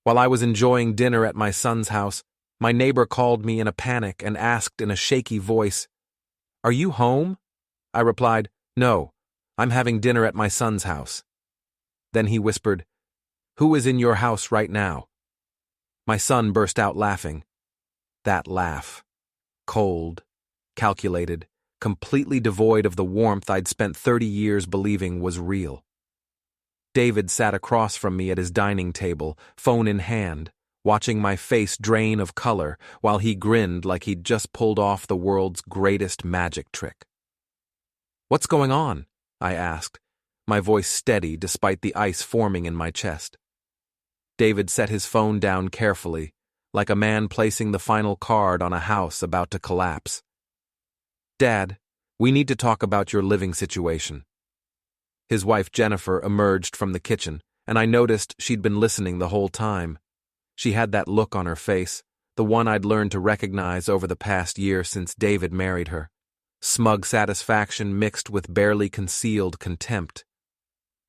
While I was enjoying dinner at my son's house, my neighbor called me in a panic and asked in a shaky voice, "Are you home?" I replied, "No, I'm having dinner at my son's house." Then he whispered, "Who is in your house right now?" My son burst out laughing. That laugh. Cold, calculated, completely devoid of the warmth I'd spent 30 years believing was real. David sat across from me at his dining table, phone in hand, watching my face drain of color while he grinned like he'd just pulled off the world's greatest magic trick. "What's going on?" I asked, my voice steady despite the ice forming in my chest. David set his phone down carefully, like a man placing the final card on a house about to collapse. "Dad, we need to talk about your living situation." His wife Jennifer emerged from the kitchen, and I noticed she'd been listening the whole time. She had that look on her face, the one I'd learned to recognize over the past year since David married her. Smug satisfaction mixed with barely concealed contempt.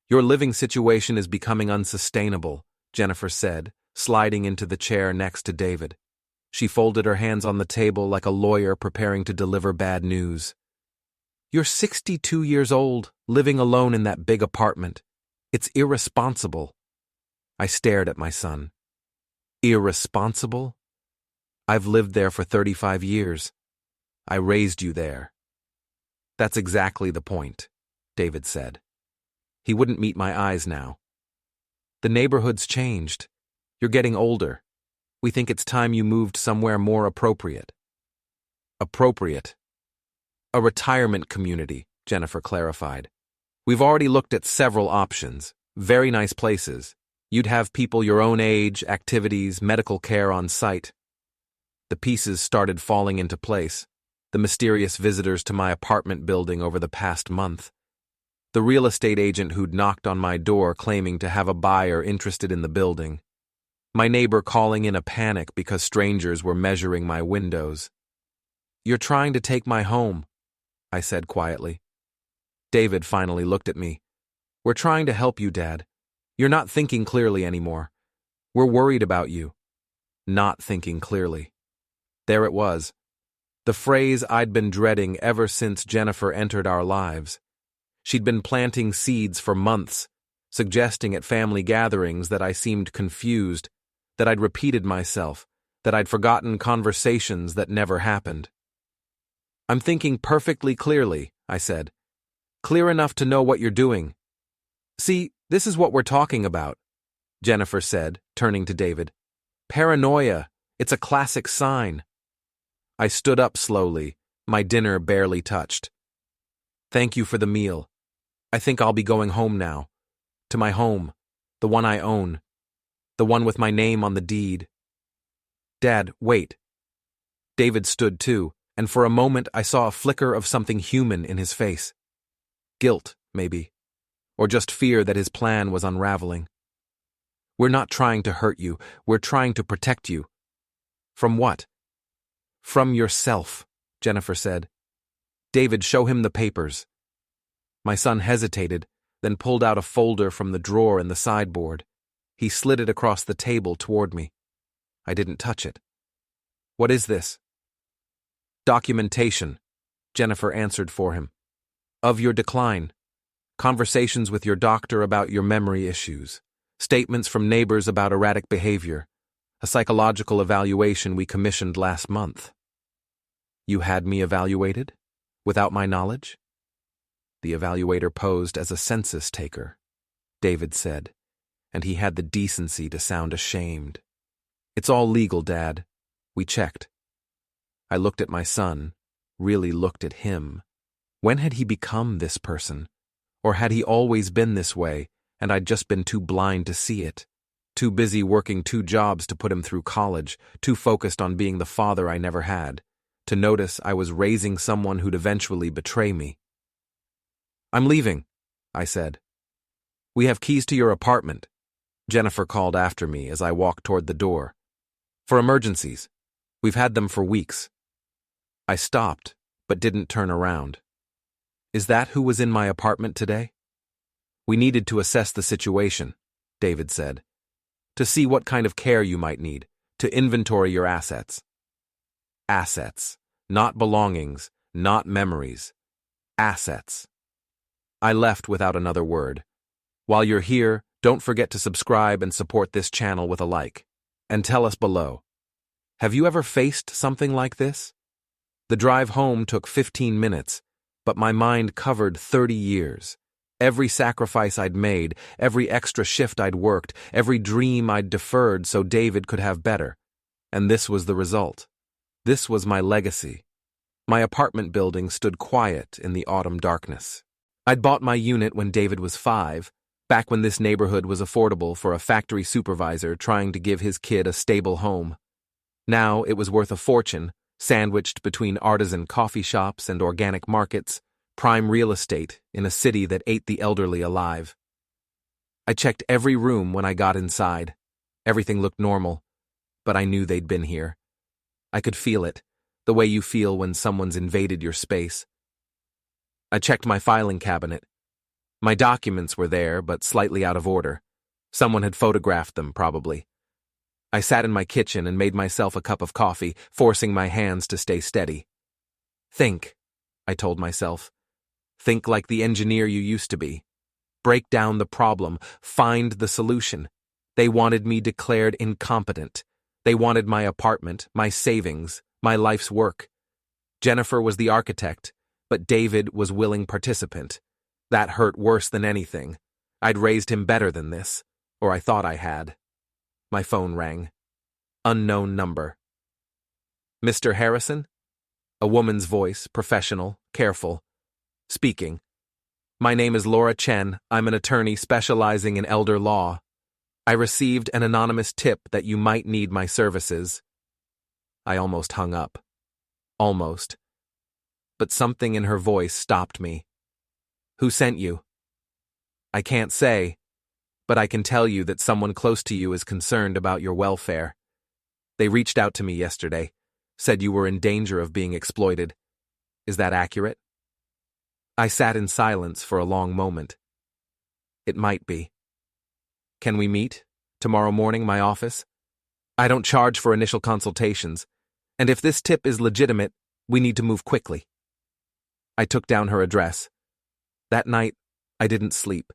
"Your living situation is becoming unsustainable," Jennifer said, sliding into the chair next to David. She folded her hands on the table like a lawyer preparing to deliver bad news. "You're 62 years old, living alone in that big apartment. It's irresponsible." I stared at my son. "Irresponsible? I've lived there for 35 years. I raised you there." "That's exactly the point," David said. He wouldn't meet my eyes now. "The neighborhood's changed. You're getting older. We think it's time you moved somewhere more appropriate." "Appropriate?" "A retirement community," Jennifer clarified. "We've already looked at several options. Very nice places. You'd have people your own age, activities, medical care on site." The pieces started falling into place. The mysterious visitors to my apartment building over the past month. The real estate agent who'd knocked on my door claiming to have a buyer interested in the building. My neighbor calling in a panic because strangers were measuring my windows. "You're trying to take my home," I said quietly. David finally looked at me. "We're trying to help you, Dad. You're not thinking clearly anymore. We're worried about you." Not thinking clearly. There it was. The phrase I'd been dreading ever since Jennifer entered our lives. She'd been planting seeds for months, suggesting at family gatherings that I seemed confused, that I'd repeated myself, that I'd forgotten conversations that never happened. "I'm thinking perfectly clearly," I said. "Clear enough to know what you're doing." "See, this is what we're talking about," Jennifer said, turning to David. "Paranoia. It's a classic sign." I stood up slowly, my dinner barely touched. "Thank you for the meal. I think I'll be going home now. To my home, the one I own. The one with my name on the deed." "Dad, wait." David stood too, and for a moment I saw a flicker of something human in his face. Guilt, maybe. Or just fear that his plan was unraveling. "We're not trying to hurt you. We're trying to protect you." "From what?" "From yourself," Jennifer said. "David, show him the papers." My son hesitated, then pulled out a folder from the drawer in the sideboard. He slid it across the table toward me. I didn't touch it. "What is this?" "Documentation," Jennifer answered for him. "Of your decline. Conversations with your doctor about your memory issues. Statements from neighbors about erratic behavior. A psychological evaluation we commissioned last month." "You had me evaluated? Without my knowledge?" "The evaluator posed as a census taker," David said, and he had the decency to sound ashamed. "It's all legal, Dad. We checked." I looked at my son, really looked at him. When had he become this person? Or had he always been this way, and I'd just been too blind to see it? Too busy working 2 jobs to put him through college, too focused on being the father I never had, to notice I was raising someone who'd eventually betray me. "I'm leaving," I said. "We have keys to your apartment," Jennifer called after me as I walked toward the door. "For emergencies. We've had them for weeks." I stopped, but didn't turn around. "Is that who was in my apartment today?" "We needed to assess the situation," David said. to see what kind of care you might need, to inventory your assets. Assets. Not belongings, not memories. Assets. I left without another word. While you're here, don't forget to subscribe and support this channel with a like. And tell us below. Have you ever faced something like this? The drive home took 15 minutes, but my mind covered 30 years. Every sacrifice I'd made, every extra shift I'd worked, every dream I'd deferred so David could have better. And this was the result. This was my legacy. My apartment building stood quiet in the autumn darkness. I'd bought my unit when David was 5, back when this neighborhood was affordable for a factory supervisor trying to give his kid a stable home. Now it was worth a fortune, sandwiched between artisan coffee shops and organic markets, prime real estate in a city that ate the elderly alive. I checked every room when I got inside. Everything looked normal, but I knew they'd been here. I could feel it, the way you feel when someone's invaded your space. I checked my filing cabinet. My documents were there, but slightly out of order. Someone had photographed them, probably. I sat in my kitchen and made myself a cup of coffee, forcing my hands to stay steady. Think, I told myself. Think like the engineer you used to be. Break down the problem, find the solution. They wanted me declared incompetent. They wanted my apartment, my savings, my life's work. Jennifer was the architect, but David was willing participant. That hurt worse than anything. I'd raised him better than this, or I thought I had. My phone rang. Unknown number. Mr. Harrison? A woman's voice, professional, careful. Speaking. My name is Laura Chen. I'm an attorney specializing in elder law. I received an anonymous tip that you might need my services. I almost hung up. Almost. But something in her voice stopped me. Who sent you? I can't say, but I can tell you that someone close to you is concerned about your welfare. They reached out to me yesterday, said you were in danger of being exploited. Is that accurate? I sat in silence for a long moment. It might be. Can we meet? Tomorrow morning, my office? I don't charge for initial consultations, and if this tip is legitimate, we need to move quickly. I took down her address. That night, I didn't sleep.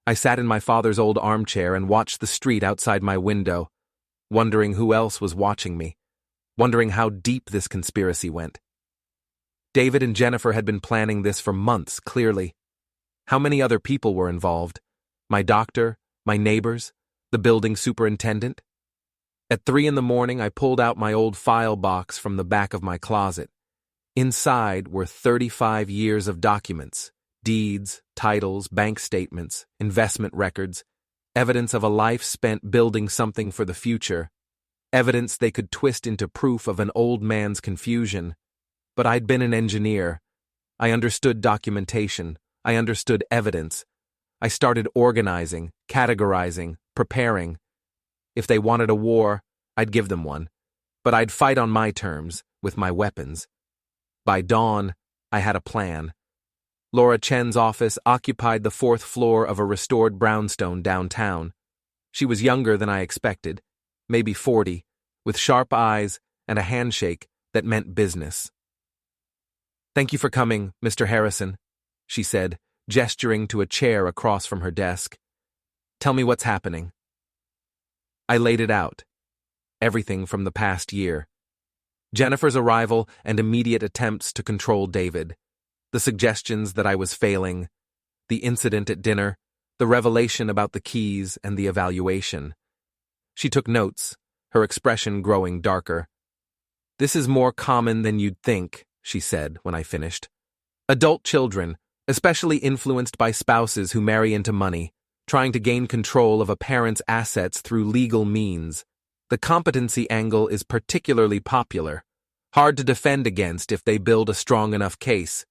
I sat in my father's old armchair and watched the street outside my window, wondering who else was watching me, wondering how deep this conspiracy went. David and Jennifer had been planning this for months, clearly. How many other people were involved? My doctor, my neighbors, the building superintendent? At 3 a.m, I pulled out my old file box from the back of my closet. Inside were 35 years of documents, deeds, titles, bank statements, investment records, evidence of a life spent building something for the future, evidence they could twist into proof of an old man's confusion. But I'd been an engineer. I understood documentation. I understood evidence. I started organizing, categorizing, preparing. If they wanted a war, I'd give them one. But I'd fight on my terms, with my weapons. By dawn, I had a plan. Laura Chen's office occupied the 4th floor of a restored brownstone downtown. She was younger than I expected, maybe 40, with sharp eyes and a handshake that meant business. Thank you for coming, Mr. Harrison, she said, gesturing to a chair across from her desk. Tell me what's happening. I laid it out. Everything from the past year. Jennifer's arrival and immediate attempts to control David. The suggestions that I was failing. The incident at dinner. The revelation about the keys and the evaluation. She took notes, her expression growing darker. This is more common than you'd think, she said when I finished. Adult children, especially influenced by spouses who marry into money, trying to gain control of a parent's assets through legal means. The competency angle is particularly popular, hard to defend against if they build a strong enough case.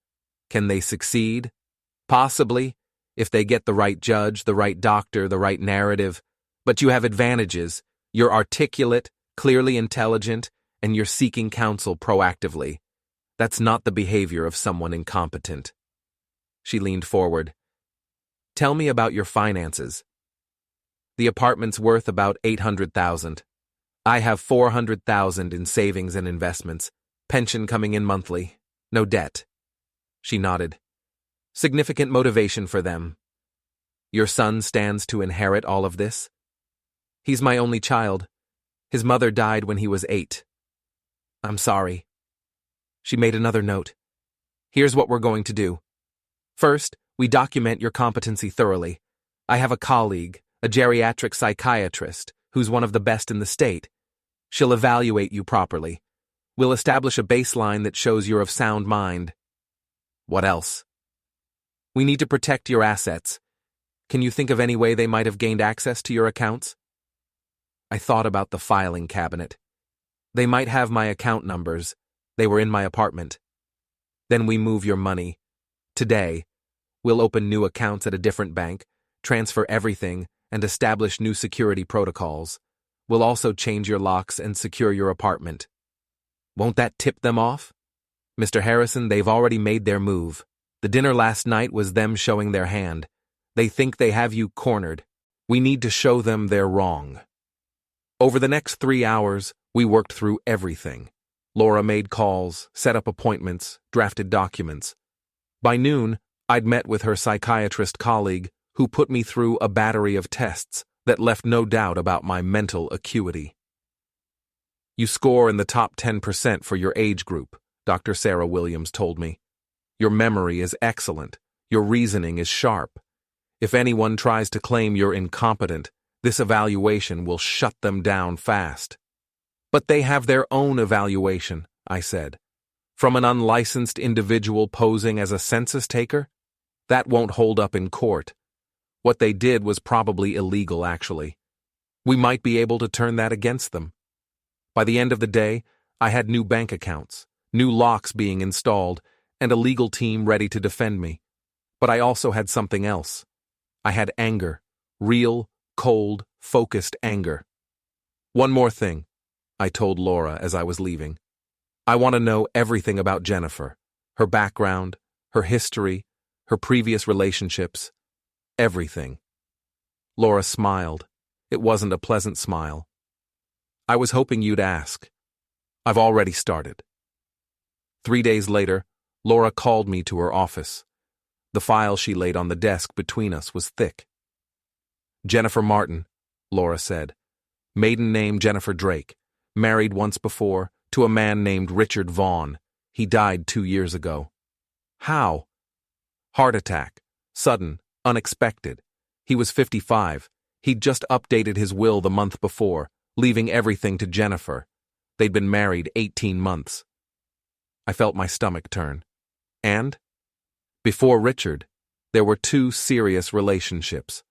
Can they succeed? Possibly, if they get the right judge, the right doctor, the right narrative. But you have advantages. You're articulate, clearly intelligent, and you're seeking counsel proactively. That's not the behavior of someone incompetent. She leaned forward. Tell me about your finances. The apartment's worth about $800,000. I have $400,000 in savings and investments, pension coming in monthly, no debt. She nodded. Significant motivation for them. Your son stands to inherit all of this? He's my only child. His mother died when he was 8. I'm sorry. She made another note. Here's what we're going to do. First, we document your competency thoroughly. I have a colleague, a geriatric psychiatrist, who's one of the best in the state. She'll evaluate you properly. We'll establish a baseline that shows you're of sound mind. What else? We need to protect your assets. Can you think of any way they might have gained access to your accounts? I thought about the filing cabinet. They might have my account numbers. They were in my apartment. Then we move your money. Today, we'll open new accounts at a different bank, transfer everything, and establish new security protocols. We'll also change your locks and secure your apartment. Won't that tip them off? Mr. Harrison, they've already made their move. The dinner last night was them showing their hand. They think they have you cornered. We need to show them they're wrong. Over the next 3 hours, we worked through everything. Laura made calls, set up appointments, drafted documents. By noon, I'd met with her psychiatrist colleague, who put me through a battery of tests that left no doubt about my mental acuity. You score in the top 10% for your age group, Dr. Sarah Williams told me. Your memory is excellent. Your reasoning is sharp. If anyone tries to claim you're incompetent, this evaluation will shut them down fast. But they have their own evaluation, I said. From an unlicensed individual posing as a census taker? That won't hold up in court. What they did was probably illegal, actually. We might be able to turn that against them. By the end of the day, I had new bank accounts, new locks being installed, and a legal team ready to defend me. But I also had something else. I had anger, real, cold, focused anger. One more thing, I told Laura as I was leaving. I want to know everything about Jennifer, her background, her history, her previous relationships, everything. Laura smiled. It wasn't a pleasant smile. I was hoping you'd ask. I've already started. 3 days later, Laura called me to her office. The file she laid on the desk between us was thick. Jennifer Martin, Laura said. Maiden name Jennifer Drake. Married once before to a man named Richard Vaughn. He died 2 years ago. How? Heart attack. Sudden. Unexpected. He was 55. He'd just updated his will the month before, leaving everything to Jennifer. They'd been married 18 months. I felt my stomach turn. And? Before Richard, there were 2 serious relationships.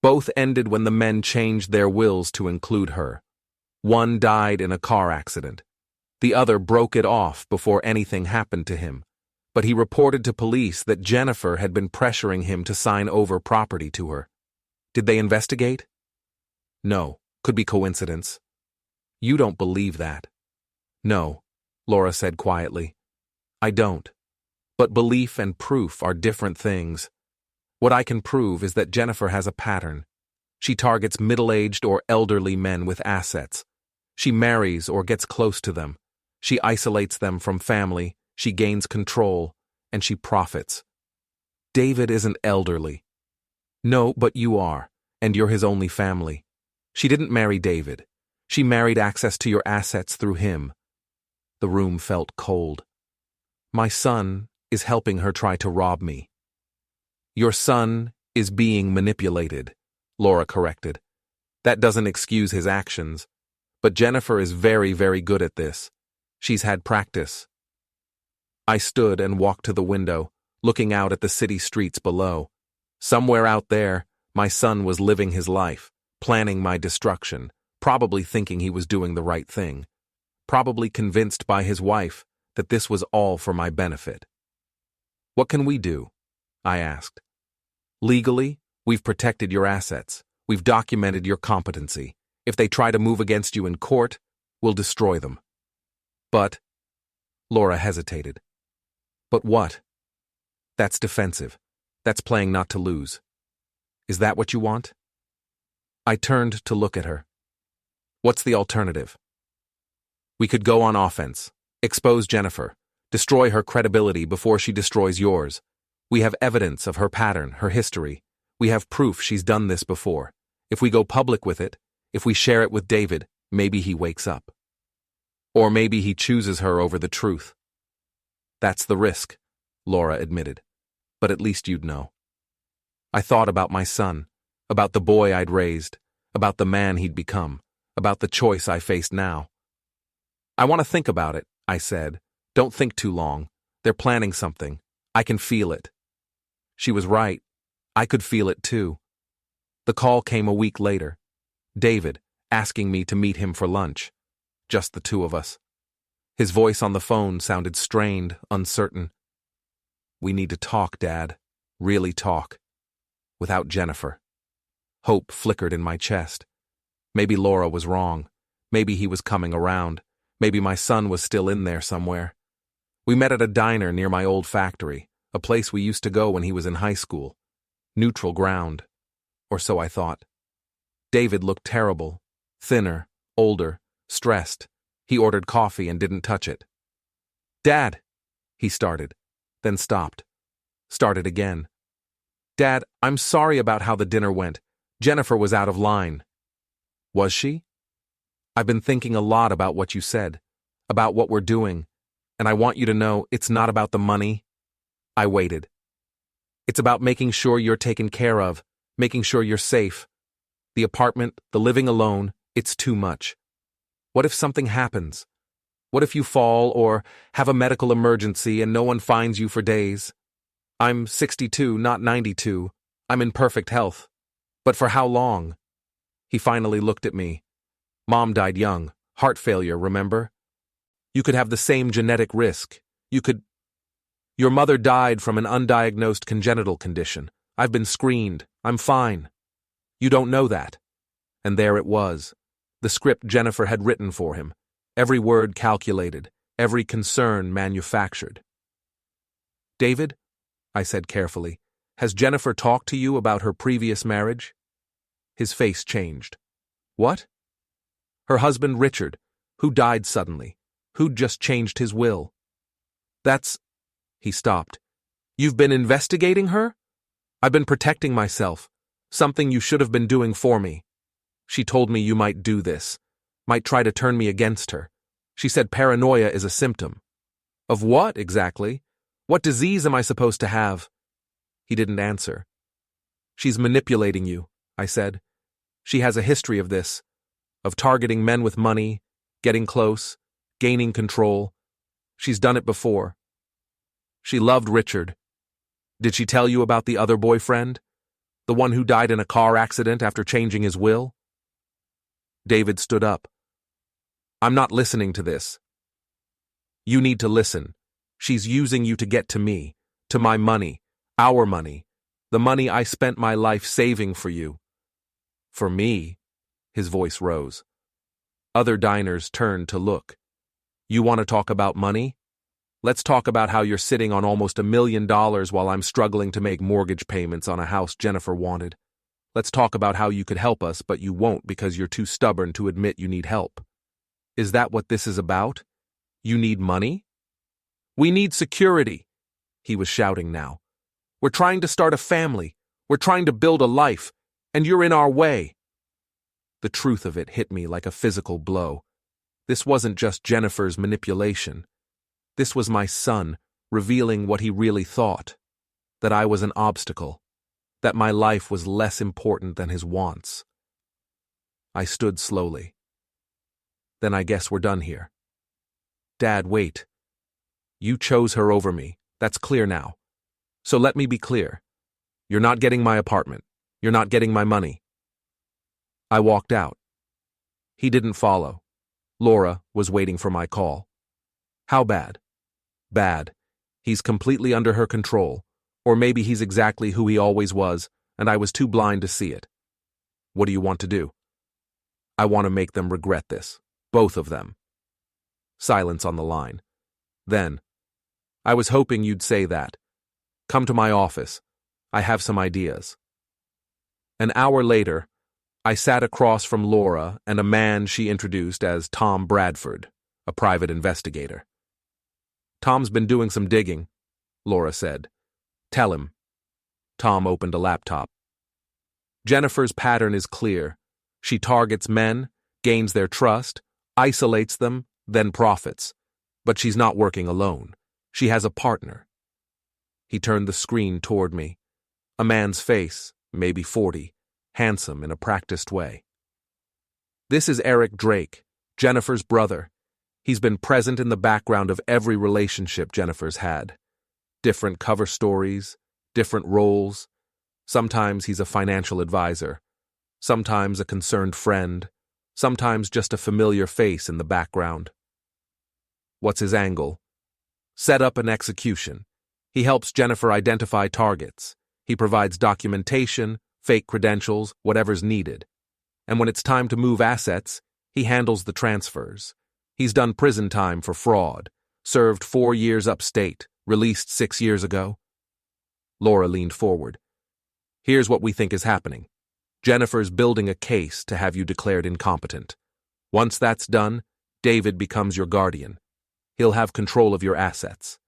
Both ended when the men changed their wills to include her. One died in a car accident. The other broke it off before anything happened to him. But he reported to police that Jennifer had been pressuring him to sign over property to her. Did they investigate? No, could be coincidence. You don't believe that. No, Laura said quietly. I don't. But belief and proof are different things. What I can prove is that Jennifer has a pattern. She targets middle-aged or elderly men with assets. She marries or gets close to them. She isolates them from family, she gains control, and she profits. David isn't elderly. No, but you are, and you're his only family. She didn't marry David. She married access to your assets through him. The room felt cold. My son is helping her try to rob me. Your son is being manipulated, Laura corrected. That doesn't excuse his actions. But Jennifer is very, very good at this. She's had practice. I stood and walked to the window, looking out at the city streets below. Somewhere out there, my son was living his life, planning my destruction, probably thinking he was doing the right thing, probably convinced by his wife that this was all for my benefit. What can we do? I asked. Legally, we've protected your assets. We've documented your competency. If they try to move against you in court, we'll destroy them. But, Laura hesitated. But what? That's defensive. That's playing not to lose. Is that what you want? I turned to look at her. What's the alternative? We could go on offense, expose Jennifer, destroy her credibility before she destroys yours. We have evidence of her pattern, her history. We have proof she's done this before. If we go public with it, if we share it with David, maybe he wakes up. Or maybe he chooses her over the truth. That's the risk, Laura admitted. But at least you'd know. I thought about my son, about the boy I'd raised, about the man he'd become, about the choice I faced now. I want to think about it, I said. Don't think too long. They're planning something. I can feel it. She was right. I could feel it too. The call came a week later. David, asking me to meet him for lunch. Just the two of us. His voice on the phone sounded strained, uncertain. We need to talk, Dad. Really talk. Without Jennifer. Hope flickered in my chest. Maybe Laura was wrong. Maybe he was coming around. Maybe my son was still in there somewhere. We met at a diner near my old factory, a place we used to go when he was in high school. Neutral ground. Or so I thought. David looked terrible. Thinner, older, stressed. He ordered coffee and didn't touch it. Dad, he started, then stopped. Started again. Dad, I'm sorry about how the dinner went. Jennifer was out of line. Was she? I've been thinking a lot about what you said, about what we're doing, and I want you to know it's not about the money. I waited. It's about making sure you're taken care of, making sure you're safe. The apartment, the living alone, it's too much. What if something happens? What if you fall or have a medical emergency and no one finds you for days? I'm 62, not 92. I'm in perfect health. But for how long? He finally looked at me. Mom died young, heart failure, remember? You could have the same genetic risk. Your mother died from an undiagnosed congenital condition. I've been screened. I'm fine. You don't know that. And there it was. The script Jennifer had written for him. Every word calculated, every concern manufactured. David, I said carefully, has Jennifer talked to you about her previous marriage? His face changed. What? Her husband Richard, who died suddenly, who'd just changed his will. That's... He stopped. You've been investigating her? I've been protecting myself, something you should have been doing for me. She told me you might do this, might try to turn me against her. She said paranoia is a symptom. Of what, exactly? What disease am I supposed to have? He didn't answer. She's manipulating you, I said. She has a history of this, of targeting men with money, getting close, gaining control. She's done it before. She loved Richard. Did she tell you about the other boyfriend? The one who died in a car accident after changing his will? David stood up. I'm not listening to this. You need to listen. She's using you to get to me, to my money, our money, the money I spent my life saving for you. For me? His voice rose. Other diners turned to look. You want to talk about money? Let's talk about how you're sitting on almost $1 million while I'm struggling to make mortgage payments on a house Jennifer wanted. Let's talk about how you could help us, but you won't because you're too stubborn to admit you need help. Is that what this is about? You need money? We need security, he was shouting now. We're trying to start a family. We're trying to build a life, and you're in our way. The truth of it hit me like a physical blow. This wasn't just Jennifer's manipulation. This was my son revealing what he really thought, that I was an obstacle, that my life was less important than his wants. I stood slowly. Then I guess we're done here. Dad, wait. You chose her over me. That's clear now. So let me be clear. You're not getting my apartment. You're not getting my money. I walked out. He didn't follow. Laura was waiting for my call. How bad? Bad. He's completely under her control. Or maybe he's exactly who he always was, and I was too blind to see it. What do you want to do? I want to make them regret this. Both of them. Silence on the line. Then, I was hoping you'd say that. Come to my office. I have some ideas. An hour later, I sat across from Laura and a man she introduced as Tom Bradford, a private investigator. "Tom's been doing some digging," Laura said. "Tell him." Tom opened a laptop. "Jennifer's pattern is clear. She targets men, gains their trust, isolates them, then profits. But she's not working alone. She has a partner." He turned the screen toward me. A man's face, maybe 40, handsome in a practiced way. "This is Eric Drake, Jennifer's brother. He's been present in the background of every relationship Jennifer's had. Different cover stories, different roles. Sometimes he's a financial advisor, sometimes a concerned friend, sometimes just a familiar face in the background." "What's his angle?" "Setup and execution. He helps Jennifer identify targets. He provides documentation, fake credentials, whatever's needed. And when it's time to move assets, he handles the transfers. He's done prison time for fraud, served 4 years upstate, released 6 years ago." Laura leaned forward. "Here's what we think is happening. Jennifer's building a case to have you declared incompetent. Once that's done, David becomes your guardian. He'll have control of your assets.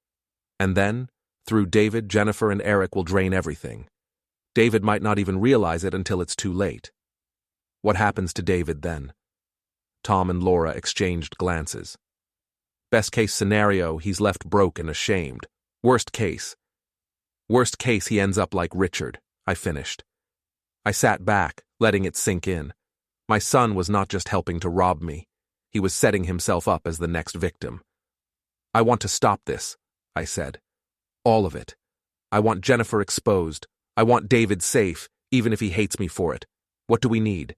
And then, through David, Jennifer and Eric will drain everything. David might not even realize it until it's too late." "What happens to David then?" Tom and Laura exchanged glances. "Best case scenario, he's left broke and ashamed. Worst case, he ends up like Richard," I finished. I sat back, letting it sink in. My son was not just helping to rob me. He was setting himself up as the next victim. "I want to stop this," I said. "All of it. I want Jennifer exposed. I want David safe, even if he hates me for it. What do we need?"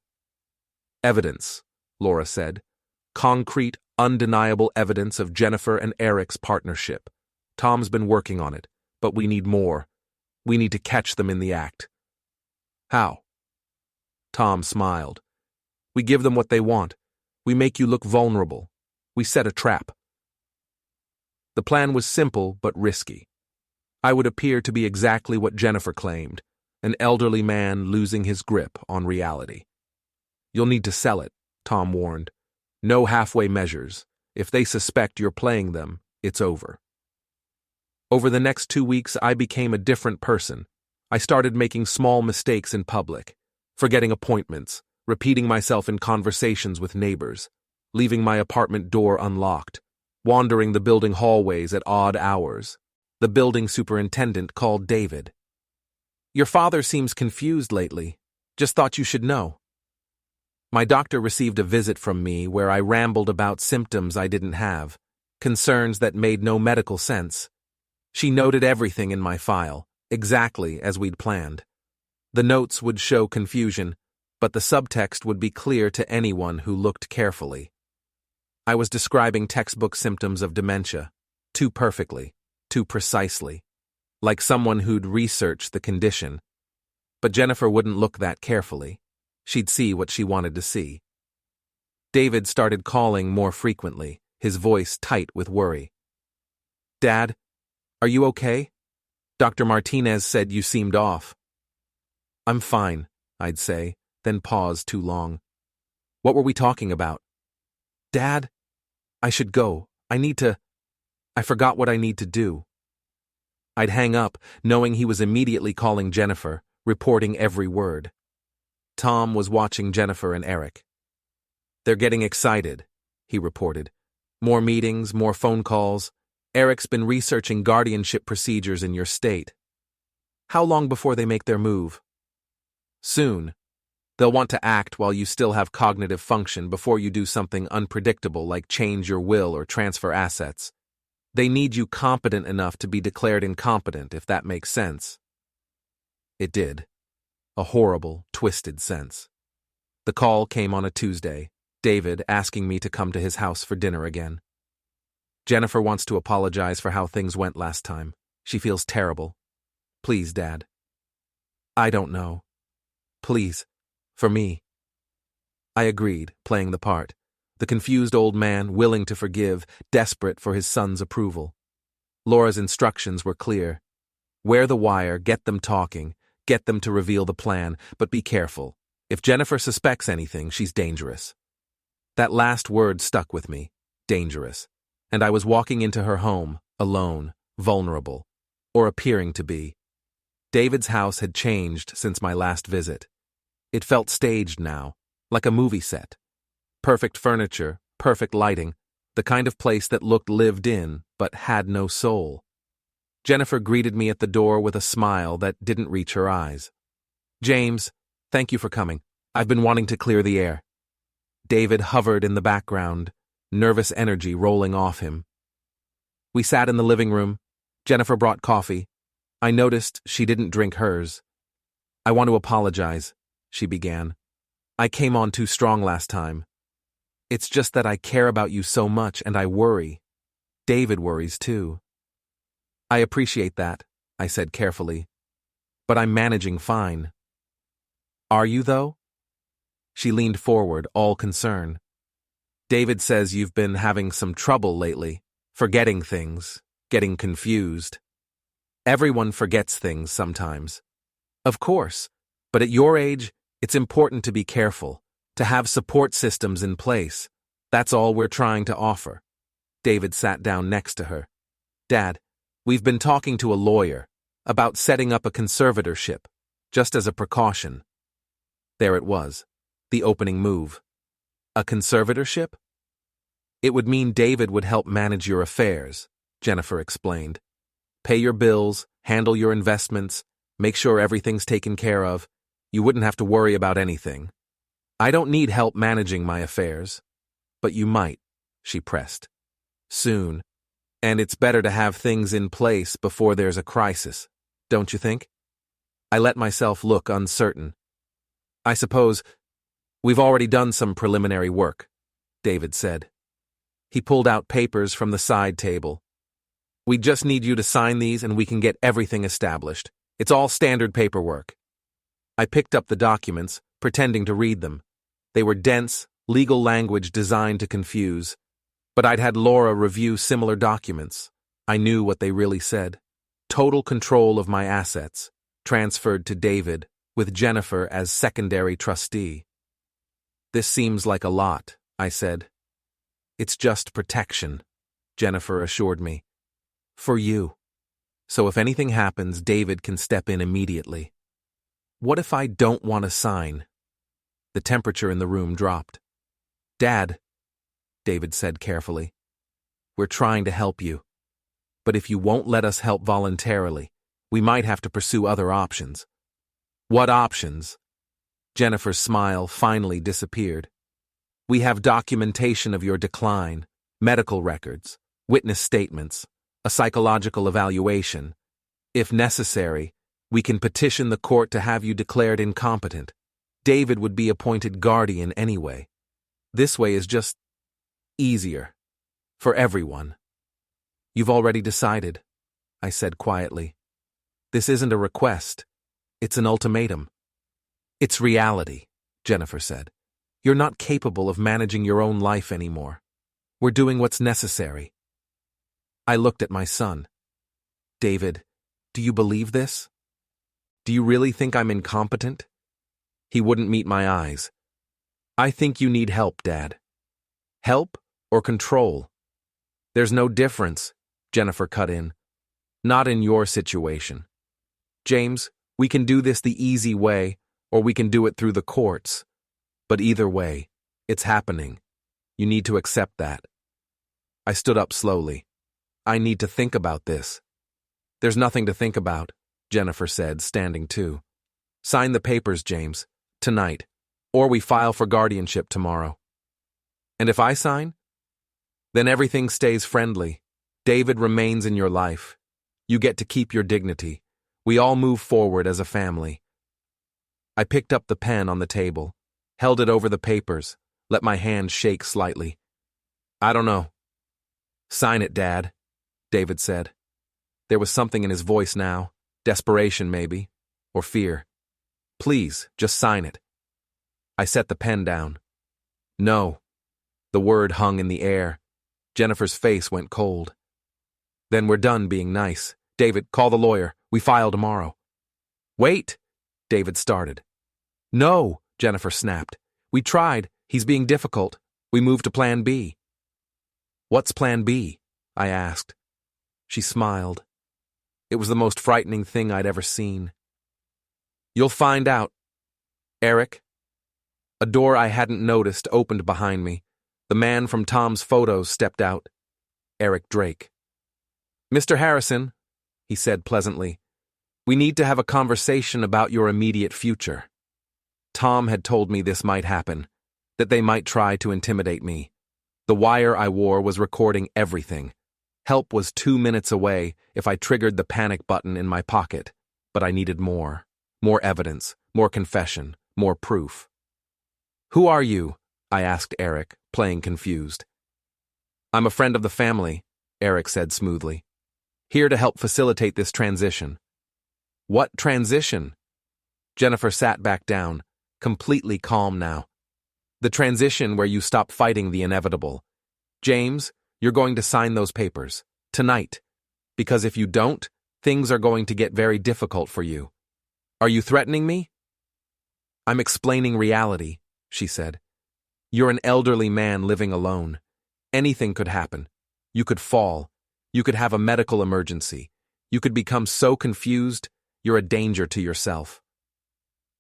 "Evidence," Laura said. "Concrete, undeniable evidence of Jennifer and Eric's partnership. Tom's been working on it, but we need more. We need to catch them in the act." "How?" Tom smiled. "We give them what they want. We make you look vulnerable. We set a trap." The plan was simple but risky. I would appear to be exactly what Jennifer claimed, an elderly man losing his grip on reality. "You'll need to sell it," Tom warned. "No halfway measures. If they suspect you're playing them, it's over." Over the next 2 weeks, I became a different person. I started making small mistakes in public, forgetting appointments, repeating myself in conversations with neighbors, leaving my apartment door unlocked, wandering the building hallways at odd hours. The building superintendent called David. "Your father seems confused lately. Just thought you should know." My doctor received a visit from me where I rambled about symptoms I didn't have, concerns that made no medical sense. She noted everything in my file, exactly as we'd planned. The notes would show confusion, but the subtext would be clear to anyone who looked carefully. I was describing textbook symptoms of dementia, too perfectly, too precisely, like someone who'd researched the condition. But Jennifer wouldn't look that carefully. She'd see what she wanted to see. David started calling more frequently, his voice tight with worry. "Dad, are you okay? Dr. Martinez said you seemed off." "I'm fine," I'd say, then pause too long. "What were we talking about?" "Dad, I should go. I forgot what I need to do." I'd hang up, knowing he was immediately calling Jennifer, reporting every word. Tom was watching Jennifer and Eric. "They're getting excited," he reported. "More meetings, more phone calls. Eric's been researching guardianship procedures in your state." "How long before they make their move?" "Soon. They'll want to act while you still have cognitive function before you do something unpredictable like change your will or transfer assets. They need you competent enough to be declared incompetent, if that makes sense." It did. A horrible, twisted sense. The call came on a Tuesday, David asking me to come to his house for dinner again. "Jennifer wants to apologize for how things went last time. She feels terrible. Please, Dad." "I don't know. Please, for me." I agreed, playing the part. The confused old man, willing to forgive, desperate for his son's approval. Laura's instructions were clear. Wear the wire, get them talking, get them to reveal the plan, but be careful. If Jennifer suspects anything, she's dangerous. That last word stuck with me, dangerous, and I was walking into her home, alone, vulnerable, or appearing to be. David's house had changed since my last visit. It felt staged now, like a movie set. Perfect furniture, perfect lighting, the kind of place that looked lived in but had no soul. Jennifer greeted me at the door with a smile that didn't reach her eyes. "James, thank you for coming. I've been wanting to clear the air." David hovered in the background, nervous energy rolling off him. We sat in the living room. Jennifer brought coffee. I noticed she didn't drink hers. "I want to apologize," she began. "I came on too strong last time. It's just that I care about you so much and I worry. David worries too." "I appreciate that," I said carefully. "But I'm managing fine." "Are you, though?" She leaned forward, all concern. "David says you've been having some trouble lately, forgetting things, getting confused." "Everyone forgets things sometimes." "Of course, but at your age, it's important to be careful, to have support systems in place. That's all we're trying to offer." David sat down next to her. "Dad, we've been talking to a lawyer about setting up a conservatorship, just as a precaution." There it was, the opening move. A conservatorship? "It would mean David would help manage your affairs," Jennifer explained. "Pay your bills, handle your investments, make sure everything's taken care of. You wouldn't have to worry about anything." "I don't need help managing my affairs." "But you might," she pressed. "Soon. And it's better to have things in place before there's a crisis, don't you think?" I let myself look uncertain. "I suppose we've already done some preliminary work," David said. He pulled out papers from the side table. "We just need you to sign these and we can get everything established. It's all standard paperwork." I picked up the documents, pretending to read them. They were dense, legal language designed to confuse. But I'd had Laura review similar documents. I knew what they really said. Total control of my assets, transferred to David, with Jennifer as secondary trustee. "This seems like a lot," I said. "It's just protection," Jennifer assured me. "For you. So if anything happens, David can step in immediately." "What if I don't want to sign?" The temperature in the room dropped. "Dad," David said carefully, "we're trying to help you. But if you won't let us help voluntarily, we might have to pursue other options." "What options?" Jennifer's smile finally disappeared. "We have documentation of your decline, medical records, witness statements, a psychological evaluation. If necessary, we can petition the court to have you declared incompetent. David would be appointed guardian anyway. This way is just easier. For everyone." "You've already decided," I said quietly. "This isn't a request. It's an ultimatum." "It's reality," Jennifer said. "You're not capable of managing your own life anymore. We're doing what's necessary." I looked at my son. "David, do you believe this? Do you really think I'm incompetent?" He wouldn't meet my eyes. "I think you need help, Dad." "Help or control?" "There's no difference," Jennifer cut in. "Not in your situation. James, we can do this the easy way, or we can do it through the courts. But either way, it's happening. You need to accept that." I stood up slowly. "I need to think about this." "There's nothing to think about," Jennifer said, standing too. "Sign the papers, James, tonight, or we file for guardianship tomorrow." "And if I sign?" "Then everything stays friendly. David remains in your life. You get to keep your dignity. We all move forward as a family." I picked up the pen on the table, held it over the papers, let my hand shake slightly. "I don't know." "Sign it, Dad," David said. There was something in his voice now, desperation maybe, or fear. "Please, just sign it." I set the pen down. "No." The word hung in the air. Jennifer's face went cold. "Then we're done being nice. David, call the lawyer. We file tomorrow." "Wait!" David started. "No," Jennifer snapped. We tried. He's being difficult. We moved to Plan B. What's Plan B? I asked. She smiled. It was the most frightening thing I'd ever seen. You'll find out. Eric. A door I hadn't noticed opened behind me. The man from Tom's photos stepped out. Eric Drake. Mr. Harrison, he said pleasantly, we need to have a conversation about your immediate future. Tom had told me this might happen, that they might try to intimidate me. The wire I wore was recording everything. Help was 2 minutes away if I triggered the panic button in my pocket, but I needed more. More evidence, more confession, more proof. Who are you? I asked Eric, playing confused. I'm a friend of the family, Eric said smoothly. Here to help facilitate this transition. What transition? Jennifer sat back down, completely calm now. The transition where you stop fighting the inevitable. James, you're going to sign those papers. Tonight. Because if you don't, things are going to get very difficult for you. Are you threatening me? I'm explaining reality, she said. You're an elderly man living alone. Anything could happen. You could fall. You could have a medical emergency. You could become so confused, you're a danger to yourself.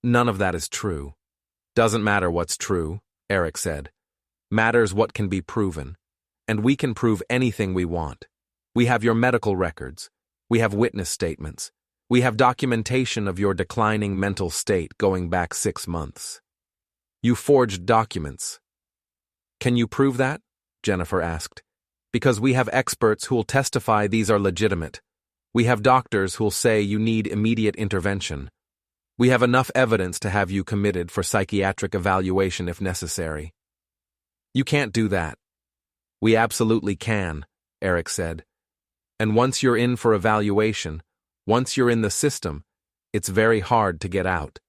None of that is true. Doesn't matter what's true, Eric said. Matters what can be proven. And we can prove anything we want. We have your medical records. We have witness statements. We have documentation of your declining mental state going back 6 months. You forged documents. Can you prove that? Jennifer asked. Because we have experts who'll testify these are legitimate. We have doctors who'll say you need immediate intervention. We have enough evidence to have you committed for psychiatric evaluation if necessary. You can't do that. We absolutely can, Eric said. And once you're in for evaluation, once you're in the system, it's very hard to get out,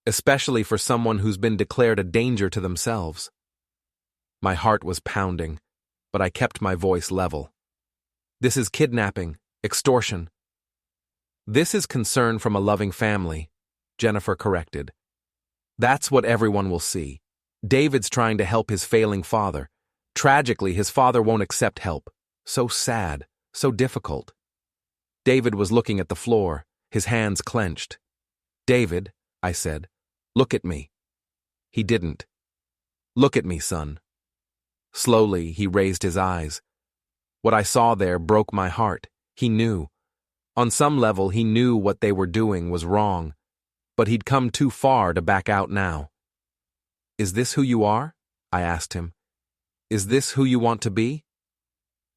especially for someone who's been declared a danger to themselves. My heart was pounding, but I kept my voice level. This is kidnapping, extortion. This is concern from a loving family, Jennifer corrected. That's what everyone will see. David's trying to help his failing father. Tragically, his father won't accept help. So sad, so difficult. David was looking at the floor, his hands clenched. David, I said, look at me. He didn't. Look at me, son. Slowly, he raised his eyes. What I saw there broke my heart. He knew. On some level, he knew what they were doing was wrong, but he'd come too far to back out now. Is this who you are? I asked him. Is this who you want to be?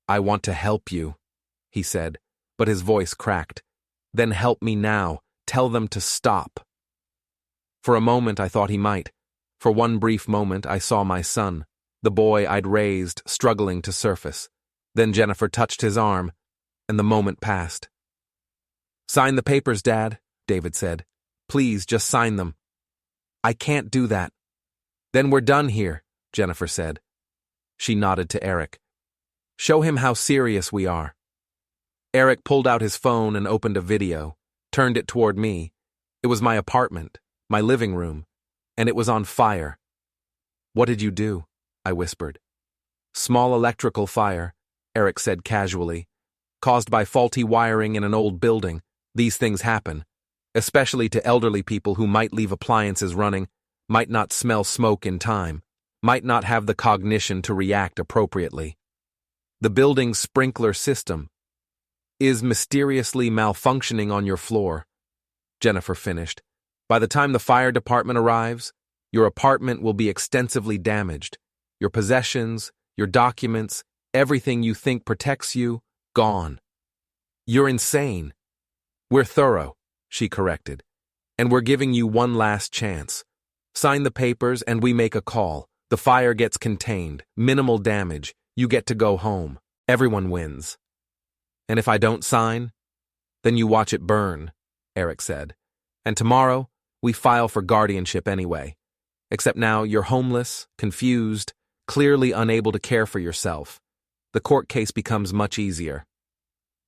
I want to help you, he said, but his voice cracked. Then help me now. Tell them to stop. For a moment, I thought he might. For one brief moment, I saw my son, the boy I'd raised, struggling to surface. Then Jennifer touched his arm, and the moment passed. Sign the papers, Dad, David said. Please, just sign them. I can't do that. Then we're done here, Jennifer said. She nodded to Eric. Show him how serious we are. Eric pulled out his phone and opened a video, turned it toward me. It was my apartment, my living room, and it was on fire. What did you do? I whispered. Small electrical fire, Eric said casually. Caused by faulty wiring in an old building. These things happen, especially to elderly people who might leave appliances running, might not smell smoke in time, might not have the cognition to react appropriately. The building's sprinkler system is mysteriously malfunctioning on your floor, Jennifer finished. By the time the fire department arrives, your apartment will be extensively damaged. Your possessions, your documents, everything you think protects you, gone. You're insane. We're thorough, she corrected, and we're giving you one last chance. Sign the papers and we make a call. The fire gets contained, minimal damage, you get to go home. Everyone wins. And if I don't sign, then you watch it burn, Eric said. And tomorrow, we file for guardianship anyway. Except now you're homeless, confused, clearly unable to care for yourself. The court case becomes much easier.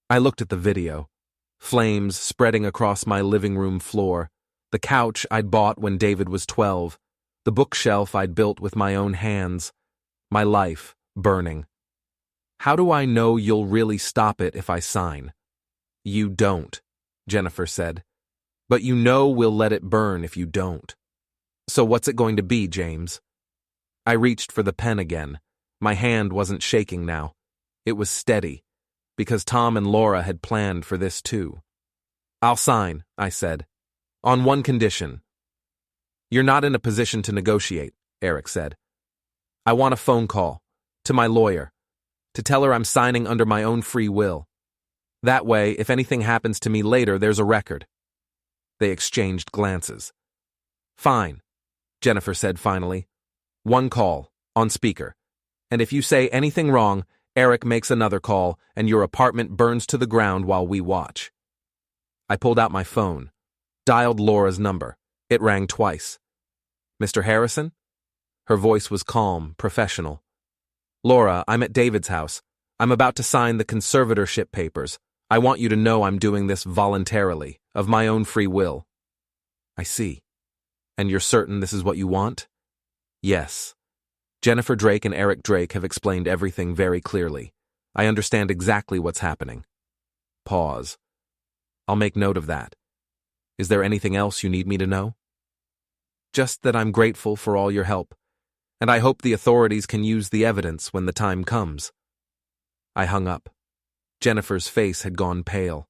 I looked at the video. Flames spreading across my living room floor, the couch I'd bought when David was 12, The bookshelf I'd built with my own hands. My life burning. How do I know you'll really stop it if I sign? You don't, Jennifer said. But you know we'll let it burn if you don't. So what's it going to be, James? I reached for the pen again. My hand wasn't shaking now. It was steady, because Tom and Laura had planned for this too. I'll sign, I said. On one condition. You're not in a position to negotiate, Eric said. I want a phone call, to my lawyer, to tell her I'm signing under my own free will. That way, if anything happens to me later, there's a record. They exchanged glances. Fine, Jennifer said finally. One call, on speaker. And if you say anything wrong, Eric makes another call, and your apartment burns to the ground while we watch. I pulled out my phone, dialed Laura's number. It rang twice. Mr. Harrison? Her voice was calm, professional. Laura, I'm at David's house. I'm about to sign the conservatorship papers. I want you to know I'm doing this voluntarily, of my own free will. I see. And you're certain this is what you want? Yes. Jennifer Drake and Eric Drake have explained everything very clearly. I understand exactly what's happening. Pause. I'll make note of that. Is there anything else you need me to know? Just that I'm grateful for all your help, and I hope the authorities can use the evidence when the time comes. I hung up. Jennifer's face had gone pale.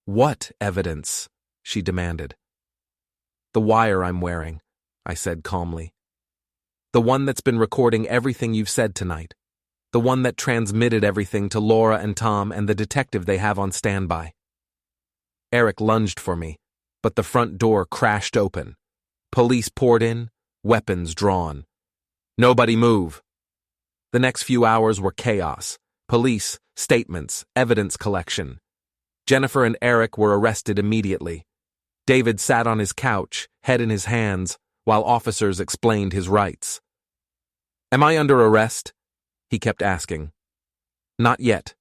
What evidence? She demanded. The wire I'm wearing, I said calmly. The one that's been recording everything you've said tonight. The one that transmitted everything to Laura and Tom and the detective they have on standby. Eric lunged for me, but the front door crashed open. Police poured in, weapons drawn. Nobody move. The next few hours were chaos. Police, statements, evidence collection. Jennifer and Eric were arrested immediately. David sat on his couch, head in his hands, while officers explained his rights. Am I under arrest? He kept asking. Not yet,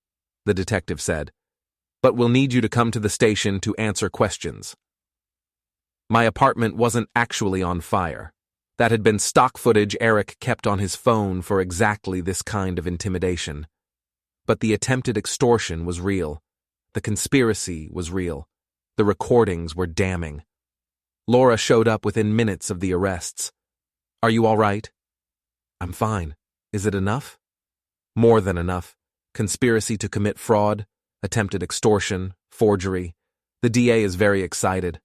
the detective said, but we'll need you to come to the station to answer questions. My apartment wasn't actually on fire. That had been stock footage Eric kept on his phone for exactly this kind of intimidation. But the attempted extortion was real. The conspiracy was real. The recordings were damning. Laura showed up within minutes of the arrests. Are you all right? I'm fine. Is it enough? More than enough. Conspiracy to commit fraud, attempted extortion, forgery. The DA is very excited.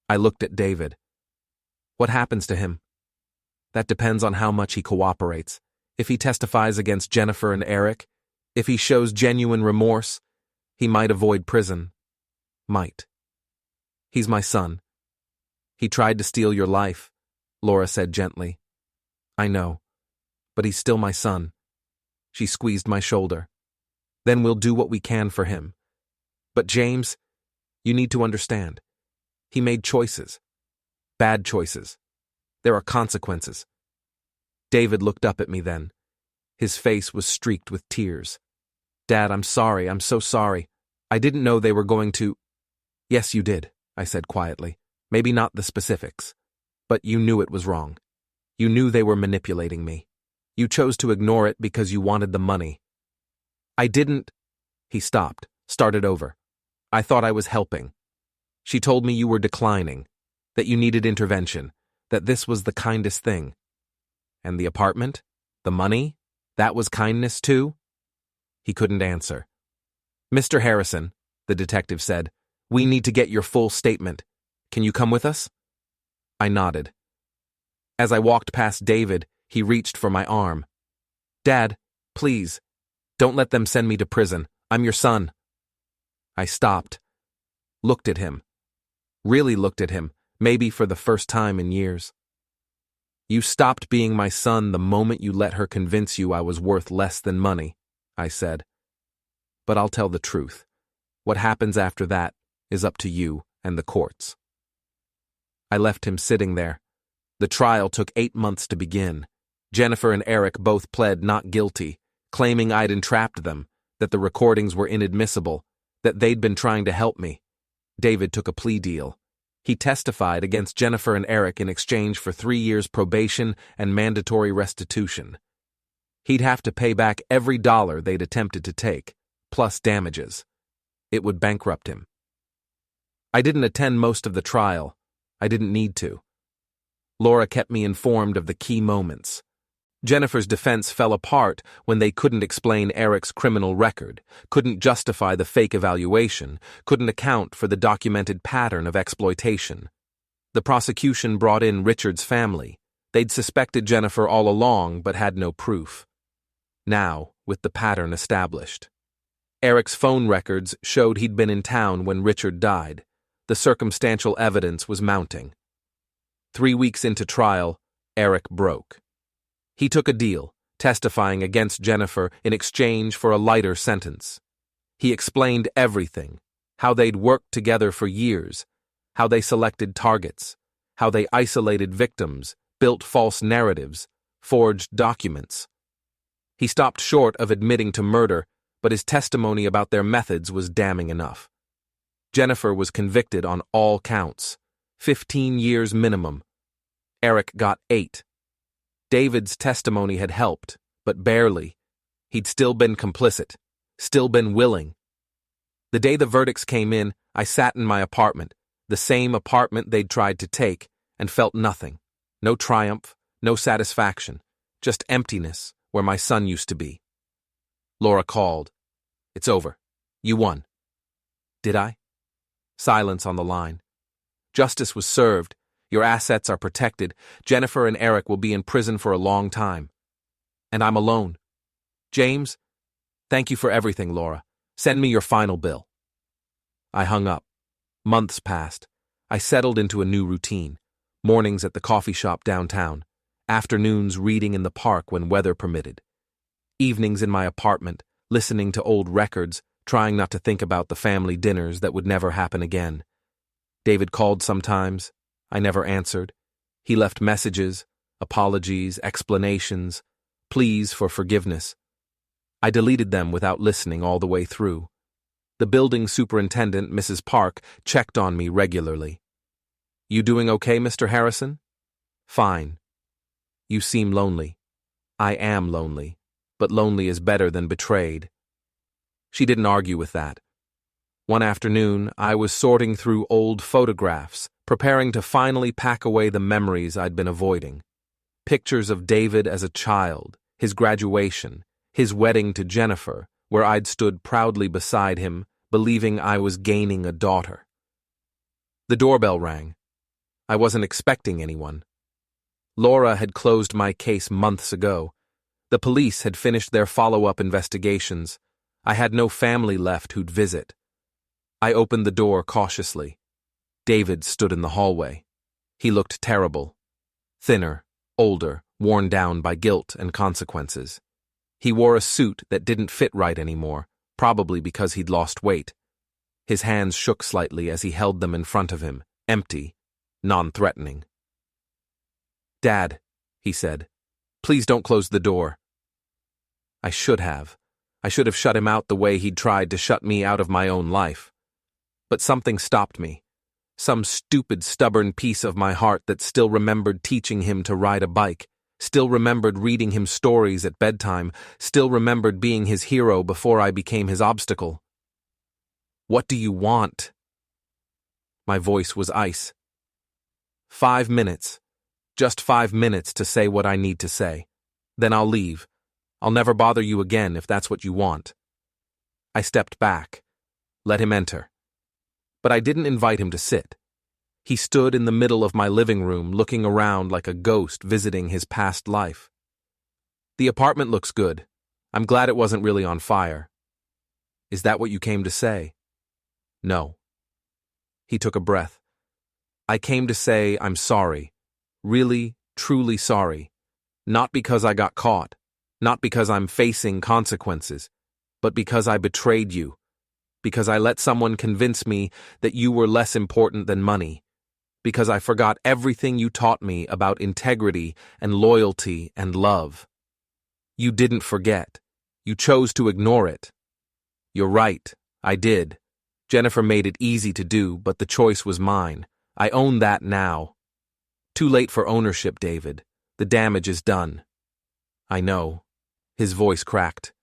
I looked at David. What happens to him? That depends on how much he cooperates. If he testifies against Jennifer and Eric, if he shows genuine remorse, he might avoid prison. Might. He's my son. He tried to steal your life, Laura said gently. I know, but he's still my son. She squeezed my shoulder. Then we'll do what we can for him. But James, you need to understand. He made choices. Bad choices. There are consequences. David looked up at me then. His face was streaked with tears. Dad, I'm sorry. I'm so sorry. I didn't know they were going to... Yes, you did, I said quietly. Maybe not the specifics. But you knew it was wrong. You knew they were manipulating me. You chose to ignore it because you wanted the money. I didn't... He stopped, started over. I thought I was helping. She told me you were declining, that you needed intervention, that this was the kindest thing. And the apartment? The money? That was kindness too? He couldn't answer. Mr. Harrison, the detective said, we need to get your full statement. Can you come with us? I nodded. As I walked past David, he reached for my arm. Dad, please, don't let them send me to prison. I'm your son. I stopped, looked at him. Really looked at him, maybe for the first time in years. You stopped being my son the moment you let her convince you I was worth less than money, I said. But I'll tell the truth. What happens after that is up to you and the courts. I left him sitting there. The trial took 8 months to begin. Jennifer and Eric both pled not guilty, claiming I'd entrapped them, that the recordings were inadmissible, that they'd been trying to help me. David took a plea deal. He testified against Jennifer and Eric in exchange for 3 years probation and mandatory restitution. He'd have to pay back every dollar they'd attempted to take, plus damages. It would bankrupt him. I didn't attend most of the trial. I didn't need to. Laura kept me informed of the key moments. Jennifer's defense fell apart when they couldn't explain Eric's criminal record, couldn't justify the fake evaluation, couldn't account for the documented pattern of exploitation. The prosecution brought in Richard's family. They'd suspected Jennifer all along but had no proof. Now, with the pattern established. Eric's phone records showed he'd been in town when Richard died. The circumstantial evidence was mounting. 3 weeks into trial, Eric broke. He took a deal, testifying against Jennifer in exchange for a lighter sentence. He explained everything, how they'd worked together for years, how they selected targets, how they isolated victims, built false narratives, forged documents. He stopped short of admitting to murder, but his testimony about their methods was damning enough. Jennifer was convicted on all counts, 15 years minimum. Eric got 8. David's testimony had helped, but barely. He'd still been complicit, still been willing. The day the verdicts came in, I sat in my apartment, the same apartment they'd tried to take, and felt nothing. No triumph, no satisfaction, just emptiness where my son used to be. Laura called. "It's over. You won." Did I? Silence on the line. "Justice was served. Your assets are protected. Jennifer and Eric will be in prison for a long time. And I'm alone. James, thank you for everything, Laura. Send me your final bill." I hung up. Months passed. I settled into a new routine. Mornings at the coffee shop downtown. Afternoons reading in the park when weather permitted. Evenings in my apartment, listening to old records, trying not to think about the family dinners that would never happen again. David called sometimes. I never answered. He left messages, apologies, explanations, pleas for forgiveness. I deleted them without listening all the way through. The building superintendent, Mrs. Park, checked on me regularly. "You doing okay, Mr. Harrison?" "Fine." "You seem lonely." "I am lonely, but lonely is better than betrayed." She didn't argue with that. One afternoon, I was sorting through old photographs, preparing to finally pack away the memories I'd been avoiding. Pictures of David as a child, his graduation, his wedding to Jennifer, where I'd stood proudly beside him, believing I was gaining a daughter. The doorbell rang. I wasn't expecting anyone. Laura had closed my case months ago. The police had finished their follow-up investigations. I had no family left who'd visit. I opened the door cautiously. David stood in the hallway. He looked terrible. Thinner, older, worn down by guilt and consequences. He wore a suit that didn't fit right anymore, probably because he'd lost weight. His hands shook slightly as he held them in front of him, empty, non-threatening. "Dad," he said, "please don't close the door." I should have. I should have shut him out the way he'd tried to shut me out of my own life. But something stopped me. Some stupid, stubborn piece of my heart that still remembered teaching him to ride a bike, still remembered reading him stories at bedtime, still remembered being his hero before I became his obstacle. "What do you want?" My voice was ice. 5 minutes. Just 5 minutes to say what I need to say. Then I'll leave. I'll never bother you again if that's what you want. I stepped back. Let him enter. But I didn't invite him to sit. He stood in the middle of my living room, looking around like a ghost visiting his past life. "The apartment looks good. I'm glad it wasn't really on fire." "Is that what you came to say?" "No." He took a breath. "I came to say I'm sorry. Really, truly sorry. Not because I got caught. Not because I'm facing consequences. But because I betrayed you. Because I let someone convince me that you were less important than money. Because I forgot everything you taught me about integrity and loyalty and love. You didn't forget. You chose to ignore it. You're right, I did. Jennifer made it easy to do, but the choice was mine. I own that now. Too late for ownership, David. The damage is done. I know. His voice cracked.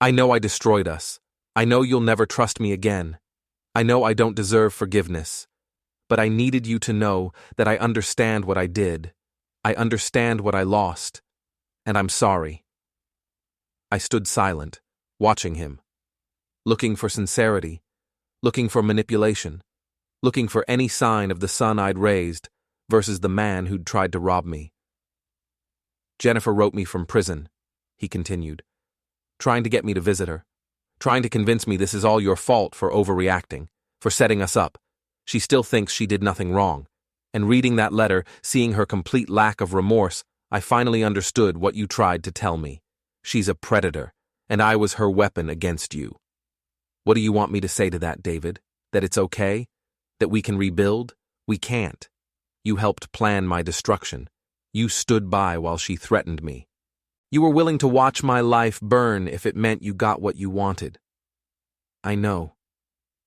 I know I destroyed us. I know you'll never trust me again. I know I don't deserve forgiveness. But I needed you to know that I understand what I did. I understand what I lost. And I'm sorry. I stood silent, watching him. Looking for sincerity. Looking for manipulation. Looking for any sign of the son I'd raised versus the man who'd tried to rob me. Jennifer wrote me from prison, he continued, trying to get me to visit her, trying to convince me this is all your fault for overreacting, for setting us up. She still thinks she did nothing wrong. And reading that letter, seeing her complete lack of remorse, I finally understood what you tried to tell me. She's a predator, and I was her weapon against you. What do you want me to say to that, David? That it's okay? That we can rebuild? We can't. You helped plan my destruction. You stood by while she threatened me. You were willing to watch my life burn if it meant you got what you wanted. I know,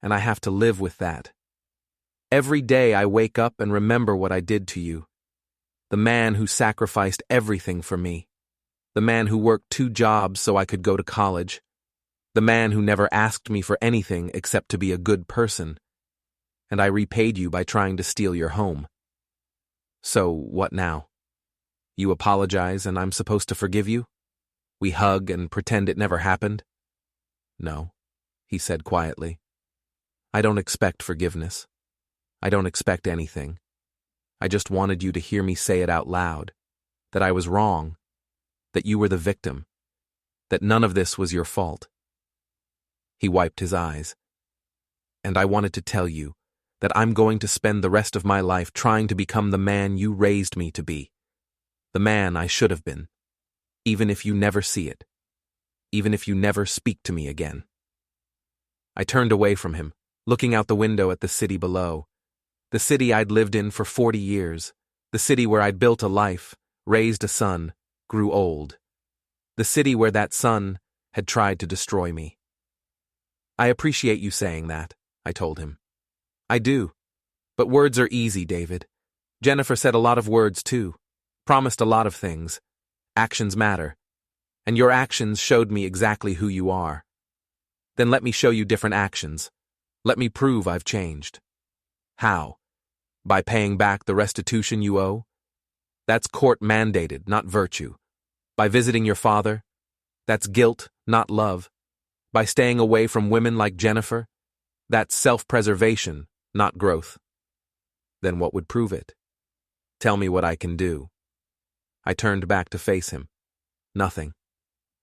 and I have to live with that. Every day I wake up and remember what I did to you. The man who sacrificed everything for me. The man who worked 2 jobs so I could go to college. The man who never asked me for anything except to be a good person. And I repaid you by trying to steal your home. So, what now? You apologize and I'm supposed to forgive you? We hug and pretend it never happened? No, he said quietly. I don't expect forgiveness. I don't expect anything. I just wanted you to hear me say it out loud. That I was wrong. That you were the victim. That none of this was your fault. He wiped his eyes. And I wanted to tell you that I'm going to spend the rest of my life trying to become the man you raised me to be. The man I should have been. Even if you never see it. Even if you never speak to me again. I turned away from him, looking out the window at the city below. The city I'd lived in for 40 years. The city where I'd built a life, raised a son, grew old. The city where that son had tried to destroy me. I appreciate you saying that, I told him. I do. But words are easy, David. Jennifer said a lot of words, too. Promised a lot of things. Actions matter. And your actions showed me exactly who you are. Then let me show you different actions. Let me prove I've changed. How? By paying back the restitution you owe? That's court-mandated, not virtue. By visiting your father? That's guilt, not love. By staying away from women like Jennifer? That's self-preservation, not growth. Then what would prove it? Tell me what I can do. I turned back to face him. Nothing.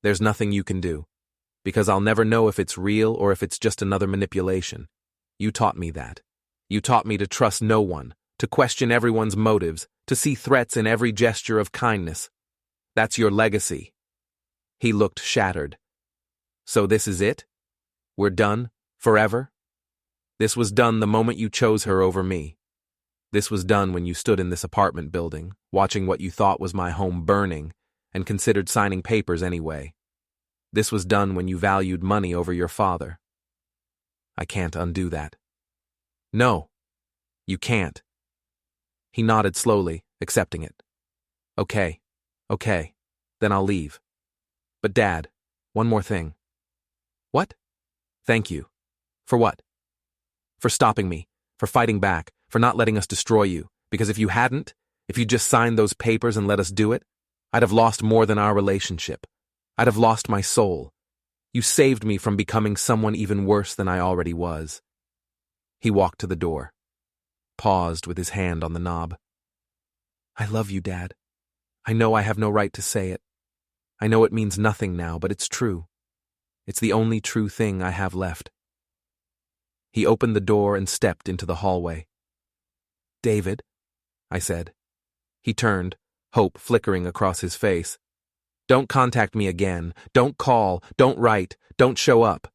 There's nothing you can do. Because I'll never know if it's real or if it's just another manipulation. You taught me that. You taught me to trust no one, to question everyone's motives, to see threats in every gesture of kindness. That's your legacy. He looked shattered. So this is it? We're done? Forever? This was done the moment you chose her over me. This was done when you stood in this apartment building, watching what you thought was my home burning, and considered signing papers anyway. This was done when you valued money over your father. I can't undo that. No, you can't. He nodded slowly, accepting it. Okay, then I'll leave. But Dad, one more thing. What? Thank you. For what? For stopping me, for fighting back, for not letting us destroy you, because if you hadn't, if you just signed those papers and let us do it, I'd have lost more than our relationship. I'd have lost my soul. You saved me from becoming someone even worse than I already was. He walked to the door, paused with his hand on the knob. I love you, Dad. I know I have no right to say it. I know it means nothing now, but it's true. It's the only true thing I have left. He opened the door and stepped into the hallway. David, I said. He turned, hope flickering across his face. Don't contact me again. Don't call. Don't write. Don't show up.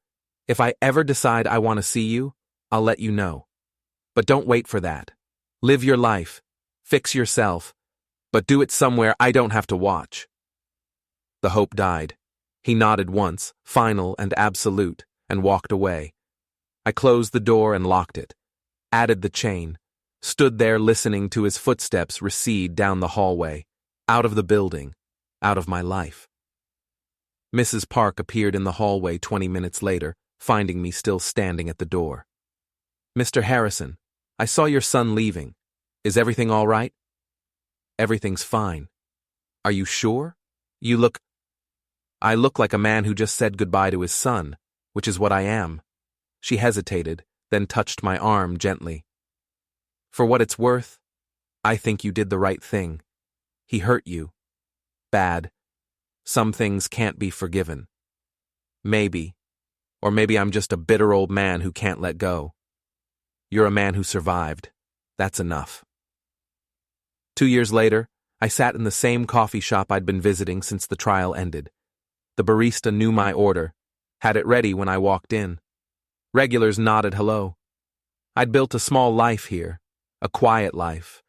If I ever decide I want to see you, I'll let you know. But don't wait for that. Live your life. Fix yourself. But do it somewhere I don't have to watch. The hope died. He nodded once, final and absolute, and walked away. I closed the door and locked it, added the chain, stood there listening to his footsteps recede down the hallway, out of the building, out of my life. Mrs. Park appeared in the hallway 20 minutes later, finding me still standing at the door. "Mr. Harrison, I saw your son leaving. Is everything all right?" "Everything's fine." "Are you sure? You look—" "I look like a man who just said goodbye to his son, which is what I am." She hesitated, then touched my arm gently. "For what it's worth, I think you did the right thing. He hurt you. Bad. Some things can't be forgiven. Maybe. Or maybe I'm just a bitter old man who can't let go. You're a man who survived. That's enough." 2 years later, I sat in the same coffee shop I'd been visiting since the trial ended. The barista knew my order, had it ready when I walked in. Regulars nodded hello. I'd built a small life here, a quiet life,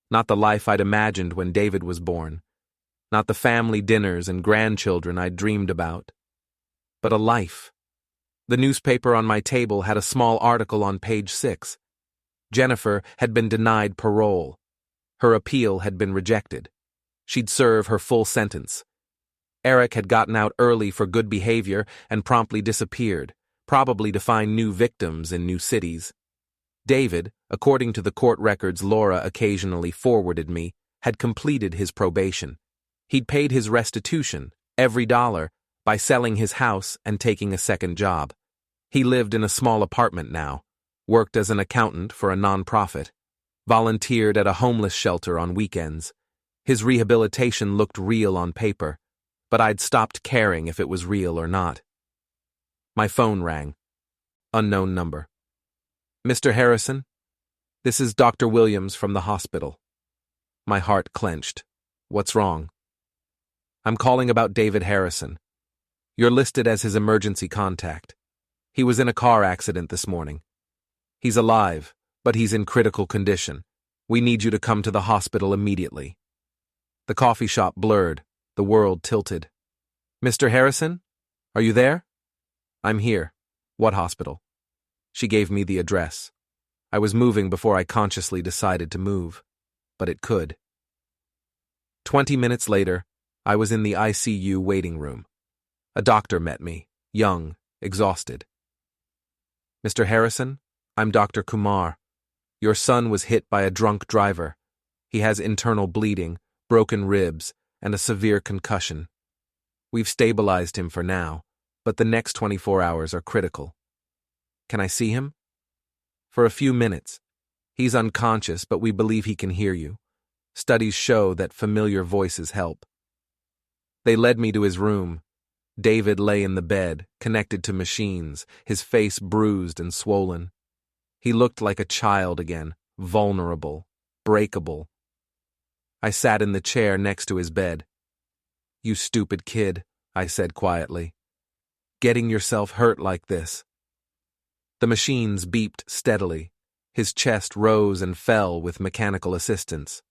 not the life I'd imagined when David was born, not the family dinners and grandchildren I'd dreamed about, but a life. The newspaper on my table had a small article on page 6. Jennifer had been denied parole. Her appeal had been rejected. She'd serve her full sentence. Eric had gotten out early for good behavior and promptly disappeared, probably to find new victims in new cities. David, according to the court records Laura occasionally forwarded me, had completed his probation. He'd paid his restitution, every dollar, by selling his house and taking a second job. He lived in a small apartment now, worked as an accountant for a nonprofit, volunteered at a homeless shelter on weekends. His rehabilitation looked real on paper, but I'd stopped caring if it was real or not. My phone rang. Unknown number. "Mr. Harrison? This is Dr. Williams from the hospital." My heart clenched. "What's wrong?" "I'm calling about David Harrison. You're listed as his emergency contact. He was in a car accident this morning. He's alive, but he's in critical condition. We need you to come to the hospital immediately." The coffee shop blurred, the world tilted. "Mr. Harrison? Are you there?" "I'm here." "What hospital?" She gave me the address. I was moving before I consciously decided to move, but it could. 20 minutes later, I was in the ICU waiting room. A doctor met me, young, exhausted. "Mr. Harrison, I'm Dr. Kumar. Your son was hit by a drunk driver. He has internal bleeding, broken ribs, and a severe concussion. We've stabilized him for now, but the next 24 hours are critical. Can I see him?" "For a few minutes. He's unconscious, but we believe he can hear you. Studies show that familiar voices help." They led me to his room. David lay in the bed, connected to machines, his face bruised and swollen. He looked like a child again, vulnerable, breakable. I sat in the chair next to his bed. "You stupid kid," I said quietly. "Getting yourself hurt like this." The machines beeped steadily. His chest rose and fell with mechanical assistance.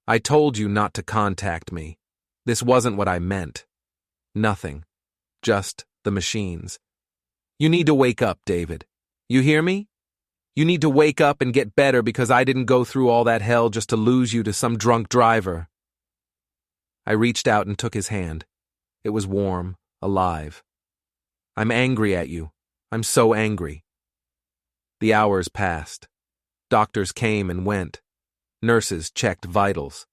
"I told you not to contact me. This wasn't what I meant. Nothing. Just the machines. You need to wake up, David. You hear me? You need to wake up and get better because I didn't go through all that hell just to lose you to some drunk driver." I reached out and took his hand. It was warm, alive. "I'm angry at you. I'm so angry." The hours passed. Doctors came and went. Nurses checked vitals.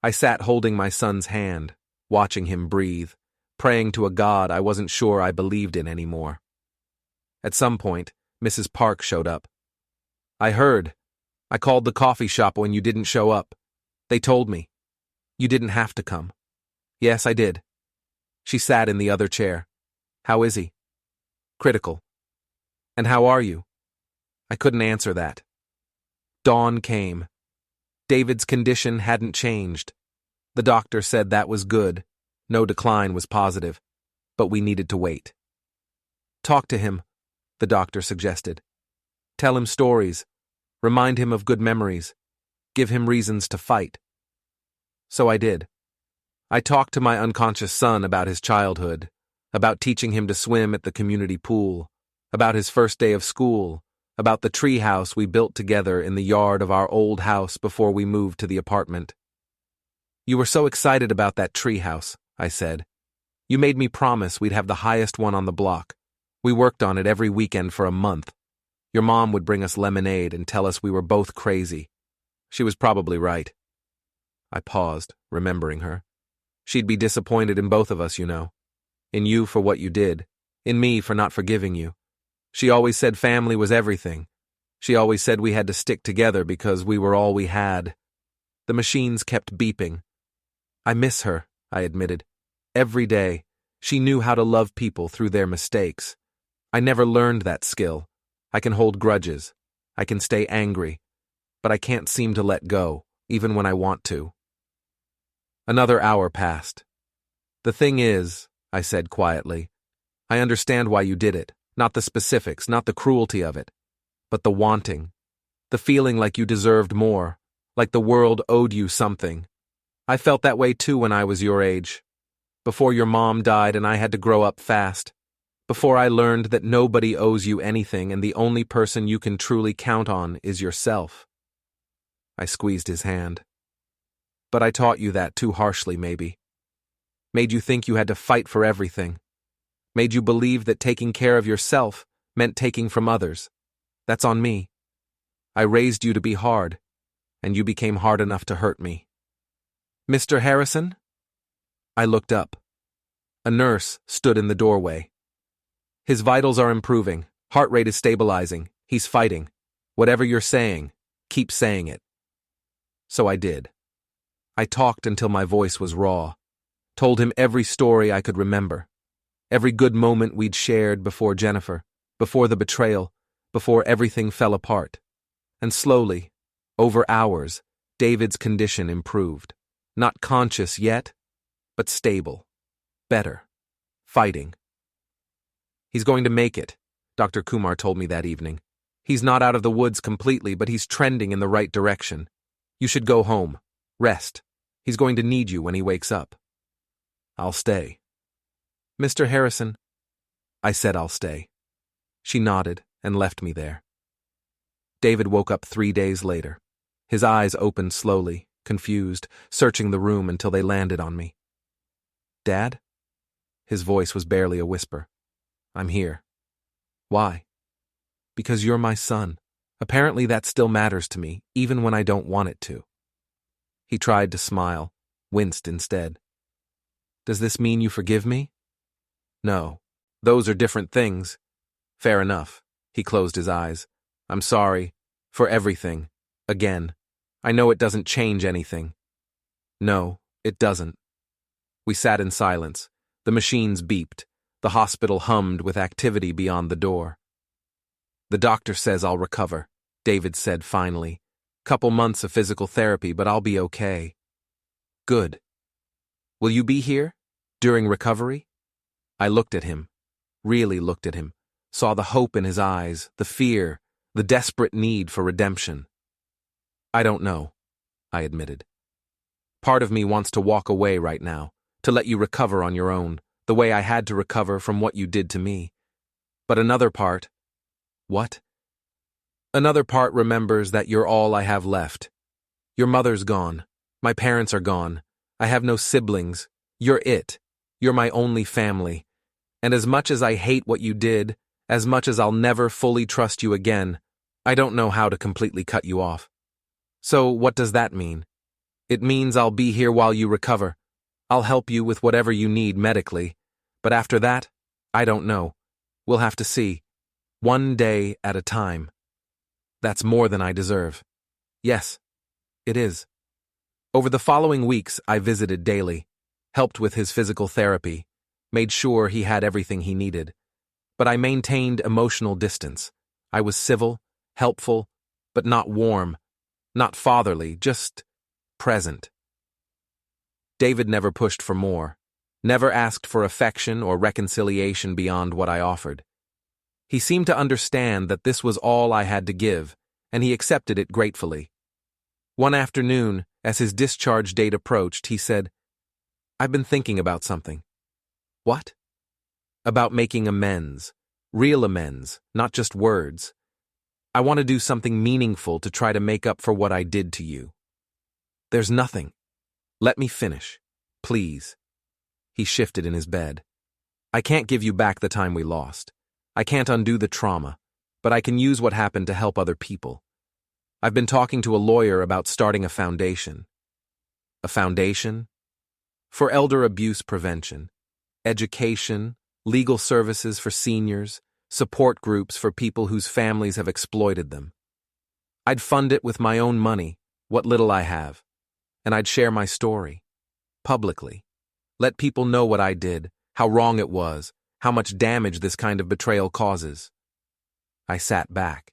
I sat holding my son's hand, watching him breathe, praying to a God I wasn't sure I believed in anymore. At some point, Mrs. Park showed up. "I heard. I called the coffee shop when you didn't show up. They told me. You didn't have to come." "Yes, I did." She sat in the other chair. "How is he?" "Critical." "And how are you?" I couldn't answer that. Dawn came. David's condition hadn't changed. The doctor said that was good. No decline was positive. But we needed to wait. "Talk to him," the doctor suggested. "Tell him stories. Remind him of good memories. Give him reasons to fight." So I did. I talked to my unconscious son about his childhood, about teaching him to swim at the community pool, about his first day of school, about the tree house we built together in the yard of our old house before we moved to the apartment. You were so excited about that tree house, I said. You made me promise we'd have the highest one on the block. We worked on it every weekend for a month. Your mom would bring us lemonade and tell us we were both crazy. She was probably right. I paused, remembering her. She'd be disappointed in both of us, you know. In you for what you did. In me for not forgiving you. She always said family was everything. She always said we had to stick together because we were all we had. The machines kept beeping. I miss her, I admitted. Every day, she knew how to love people through their mistakes. I never learned that skill. I can hold grudges. I can stay angry. But I can't seem to let go, even when I want to. Another hour passed. The thing is, I said quietly, I understand why you did it. Not the specifics, not the cruelty of it. But the wanting. The feeling like you deserved more. Like the world owed you something. I felt that way too when I was your age. Before your mom died and I had to grow up fast. Before I learned that nobody owes you anything and the only person you can truly count on is yourself. I squeezed his hand. But I taught you that too harshly, maybe. Made you think you had to fight for everything. Made you believe that taking care of yourself meant taking from others. That's on me. I raised you to be hard, and you became hard enough to hurt me. Mr. Harrison? I looked up. A nurse stood in the doorway. His vitals are improving. Heart rate is stabilizing. He's fighting. Whatever you're saying, keep saying it. So I did. I talked until my voice was raw. Told him every story I could remember. Every good moment we'd shared before Jennifer, before the betrayal, before everything fell apart. And slowly, over hours, David's condition improved. Not conscious yet, but stable. Better. Fighting. He's going to make it, Dr. Kumar told me that evening. He's not out of the woods completely, but he's trending in the right direction. You should go home. Rest. He's going to need you when he wakes up. I'll stay. Mr. Harrison, I said I'll stay. She nodded and left me there. David woke up 3 days later. His eyes opened slowly, confused, searching the room until they landed on me. Dad? His voice was barely a whisper. I'm here. Why? Because you're my son. Apparently that still matters to me, even when I don't want it to. He tried to smile, winced instead. Does this mean you forgive me? No. Those are different things. Fair enough. He closed his eyes. I'm sorry. For everything. Again. I know it doesn't change anything. No, it doesn't. We sat in silence. The machines beeped. The hospital hummed with activity beyond the door. The doctor says I'll recover, David said finally. Couple months of physical therapy, but I'll be okay. Good. Will you be here? During recovery? I looked at him. Really looked at him. Saw the hope in his eyes, the fear, the desperate need for redemption. I don't know, I admitted. Part of me wants to walk away right now, to let you recover on your own, the way I had to recover from what you did to me. But another part... What? Another part remembers that you're all I have left. Your mother's gone. My parents are gone. I have no siblings. You're it. You're my only family. And as much as I hate what you did, as much as I'll never fully trust you again, I don't know how to completely cut you off. So what does that mean? It means I'll be here while you recover. I'll help you with whatever you need medically. But after that, I don't know. We'll have to see. One day at a time. That's more than I deserve. Yes, it is. Over the following weeks, I visited daily, helped with his physical therapy, made sure he had everything he needed. But I maintained emotional distance. I was civil, helpful, but not warm, not fatherly, just present. David never pushed for more, never asked for affection or reconciliation beyond what I offered. He seemed to understand that this was all I had to give, and he accepted it gratefully. One afternoon, as his discharge date approached, he said, I've been thinking about something. What? About making amends. Real amends, not just words. I want to do something meaningful to try to make up for what I did to you. There's nothing. Let me finish. Please. He shifted in his bed. I can't give you back the time we lost. I can't undo the trauma, but I can use what happened to help other people. I've been talking to a lawyer about starting a foundation. A foundation? For elder abuse prevention, education, legal services for seniors, support groups for people whose families have exploited them. I'd fund it with my own money, what little I have, and I'd share my story, publicly. Let people know what I did, how wrong it was, how much damage this kind of betrayal causes. I sat back.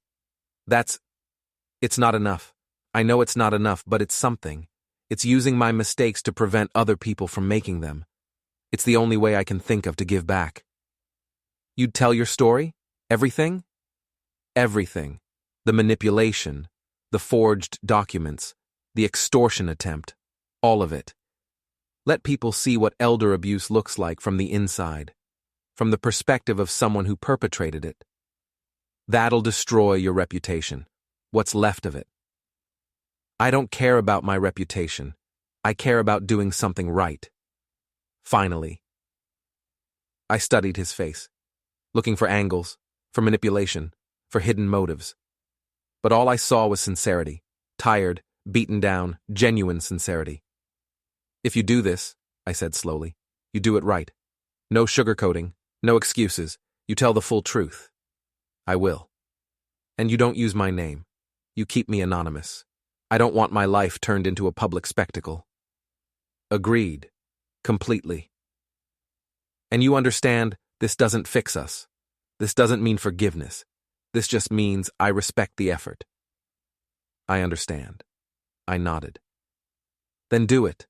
It's not enough. I know it's not enough, but it's something. It's using my mistakes to prevent other people from making them. It's the only way I can think of to give back. You'd tell your story? Everything? Everything. The manipulation, the forged documents, the extortion attempt, all of it. Let people see what elder abuse looks like from the inside, from the perspective of someone who perpetrated it. That'll destroy your reputation, what's left of it. I don't care about my reputation. I care about doing something right. Finally. I studied his face, looking for angles, for manipulation, for hidden motives. But all I saw was sincerity, tired, beaten down, genuine sincerity. If you do this, I said slowly, you do it right. No sugarcoating, no excuses. You tell the full truth. I will. And you don't use my name. You keep me anonymous. I don't want my life turned into a public spectacle. Agreed. Completely. And you understand, this doesn't fix us. This doesn't mean forgiveness. This just means I respect the effort. I understand. I nodded. Then do it.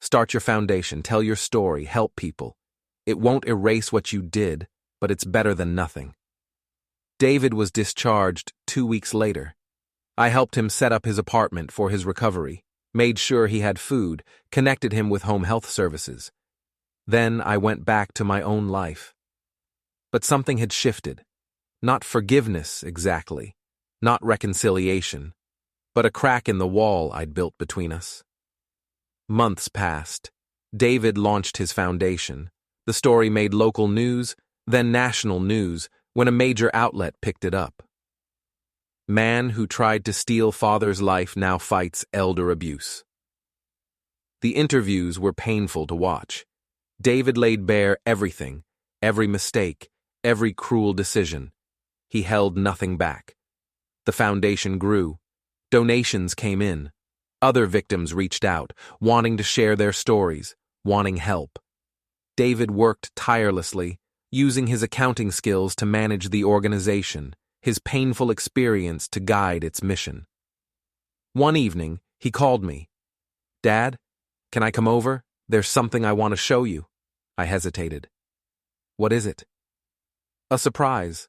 Start your foundation, tell your story, help people. It won't erase what you did, but it's better than nothing. David was discharged 2 weeks later. I helped him set up his apartment for his recovery, made sure he had food, connected him with home health services. Then I went back to my own life. But something had shifted. Not forgiveness, exactly. Not reconciliation. But a crack in the wall I'd built between us. Months passed. David launched his foundation. The story made local news, then national news, when a major outlet picked it up. Man who tried to steal father's life now fights elder abuse. The interviews were painful to watch. David laid bare everything, every mistake, every cruel decision. He held nothing back. The foundation grew. Donations came in. Other victims reached out, wanting to share their stories, wanting help. David worked tirelessly, using his accounting skills to manage the organization, his painful experience to guide its mission. One evening, he called me. Dad, can I come over? There's something I want to show you. I hesitated. What is it? A surprise.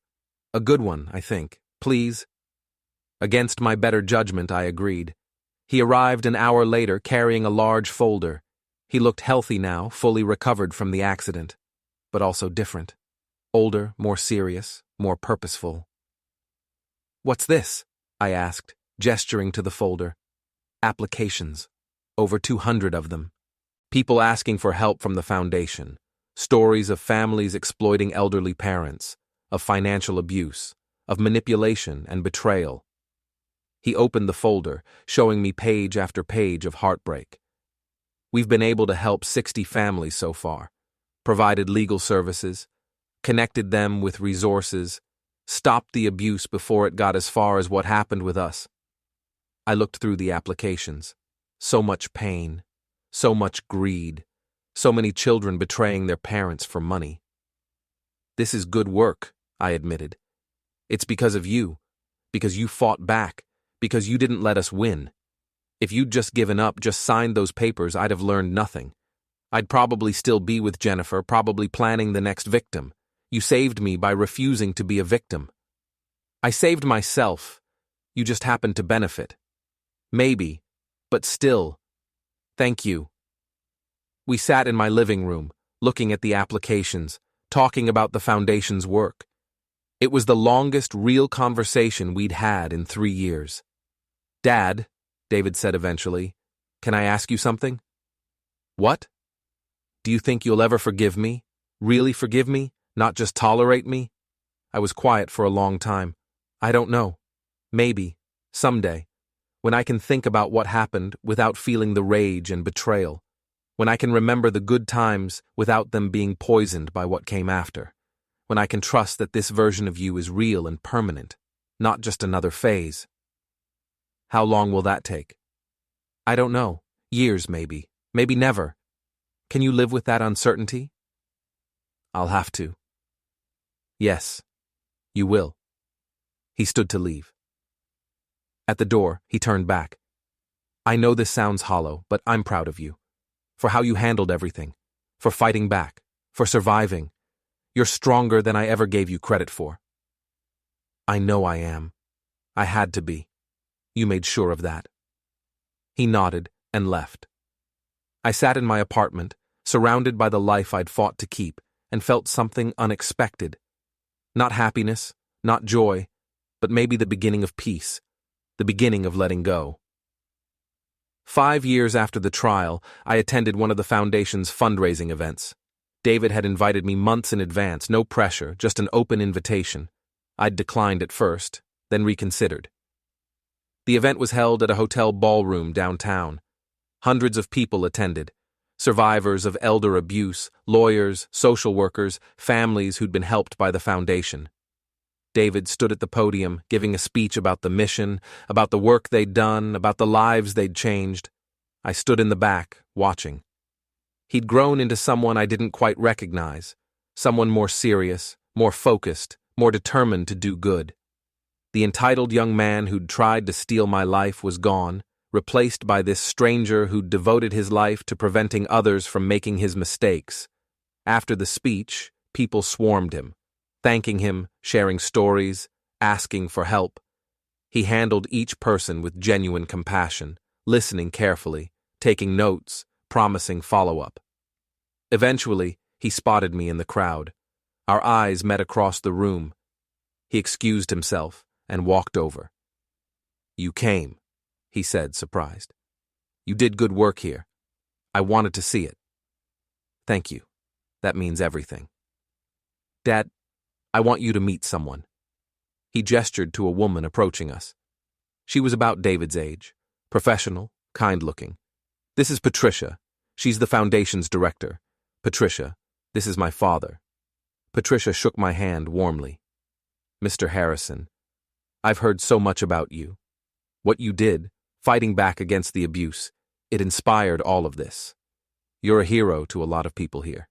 A good one, I think. Please. Against my better judgment, I agreed. He arrived an hour later carrying a large folder. He looked healthy now, fully recovered from the accident, but also different. Older, more serious, more purposeful. What's this? I asked, gesturing to the folder. Applications. Over 200 of them. People asking for help from the foundation. Stories of families exploiting elderly parents, of financial abuse, of manipulation and betrayal. He opened the folder, showing me page after page of heartbreak. We've been able to help 60 families so far, provided legal services, connected them with resources, stopped the abuse before it got as far as what happened with us. I looked through the applications. So much pain, so much greed, so many children betraying their parents for money. This is good work, I admitted. It's because of you, because you fought back, because you didn't let us win. If you'd just given up, just signed those papers, I'd have learned nothing. I'd probably still be with Jennifer, probably planning the next victim. You saved me by refusing to be a victim. I saved myself. You just happened to benefit. Maybe, but still. Thank you. We sat in my living room, looking at the applications, talking about the foundation's work. It was the longest real conversation we'd had in 3 years. "Dad," David said eventually, "can I ask you something?" "What?" "Do you think you'll ever forgive me? Really forgive me? Not just tolerate me?" I was quiet for a long time. "I don't know. Maybe. Someday. When I can think about what happened without feeling the rage and betrayal. When I can remember the good times without them being poisoned by what came after. When I can trust that this version of you is real and permanent, not just another phase." "How long will that take?" "I don't know. Years, maybe. Maybe never. Can you live with that uncertainty?" "I'll have to." "Yes, you will." He stood to leave. At the door, he turned back. "I know this sounds hollow, but I'm proud of you. For how you handled everything. For fighting back. For surviving. You're stronger than I ever gave you credit for." "I know I am. I had to be. You made sure of that." He nodded and left. I sat in my apartment, surrounded by the life I'd fought to keep, and felt something unexpected. Not happiness, not joy, but maybe the beginning of peace, the beginning of letting go. 5 years after the trial, I attended one of the Foundation's fundraising events. David had invited me months in advance, no pressure, just an open invitation. I'd declined at first, then reconsidered. The event was held at a hotel ballroom downtown. Hundreds of people attended. Survivors of elder abuse, lawyers, social workers, families who'd been helped by the Foundation. David stood at the podium, giving a speech about the mission, about the work they'd done, about the lives they'd changed. I stood in the back, watching. He'd grown into someone I didn't quite recognize, someone more serious, more focused, more determined to do good. The entitled young man who'd tried to steal my life was gone, replaced by this stranger who'd devoted his life to preventing others from making his mistakes. After the speech, people swarmed him, thanking him, sharing stories, asking for help. He handled each person with genuine compassion, listening carefully, taking notes, promising follow-up. Eventually, he spotted me in the crowd. Our eyes met across the room. He excused himself and walked over. "You came," he said, surprised. "You did good work here. I wanted to see it." "Thank you. That means everything." "Dad, I want you to meet someone." He gestured to a woman approaching us. She was about David's age, professional, kind-looking. "This is Patricia. She's the Foundation's director. Patricia, this is my father." Patricia shook my hand warmly. "Mr. Harrison, I've heard so much about you. What you did, fighting back against the abuse, it inspired all of this. You're a hero to a lot of people here."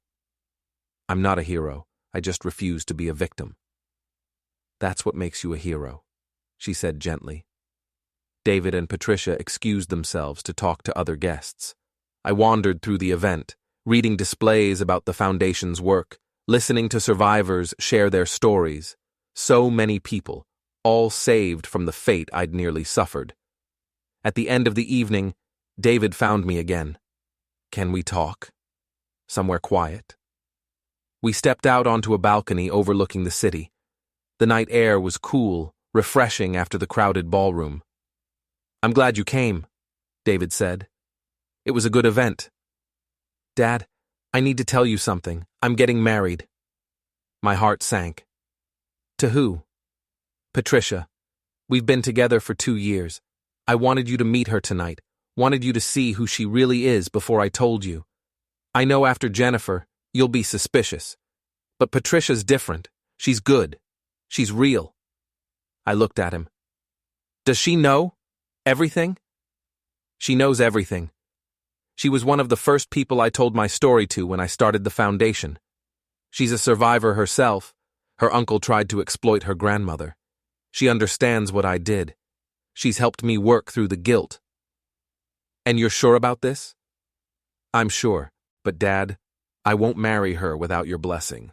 "I'm not a hero. I just refuse to be a victim." "That's what makes you a hero," she said gently. David and Patricia excused themselves to talk to other guests. I wandered through the event, reading displays about the Foundation's work, listening to survivors share their stories. So many people, all saved from the fate I'd nearly suffered. At the end of the evening, David found me again. "Can we talk? Somewhere quiet?" We stepped out onto a balcony overlooking the city. The night air was cool, refreshing after the crowded ballroom. "I'm glad you came," David said. "It was a good event." "Dad, I need to tell you something. I'm getting married." My heart sank. "To who?" "Patricia. We've been together for 2 years. I wanted you to meet her tonight, wanted you to see who she really is before I told you. I know after Jennifer, you'll be suspicious. But Patricia's different. She's good. She's real." I looked at him. "Does she know? Everything?" "She knows everything. She was one of the first people I told my story to when I started the Foundation. She's a survivor herself. Her uncle tried to exploit her grandmother. She understands what I did. She's helped me work through the guilt." "And you're sure about this?" "I'm sure, but Dad, I won't marry her without your blessing.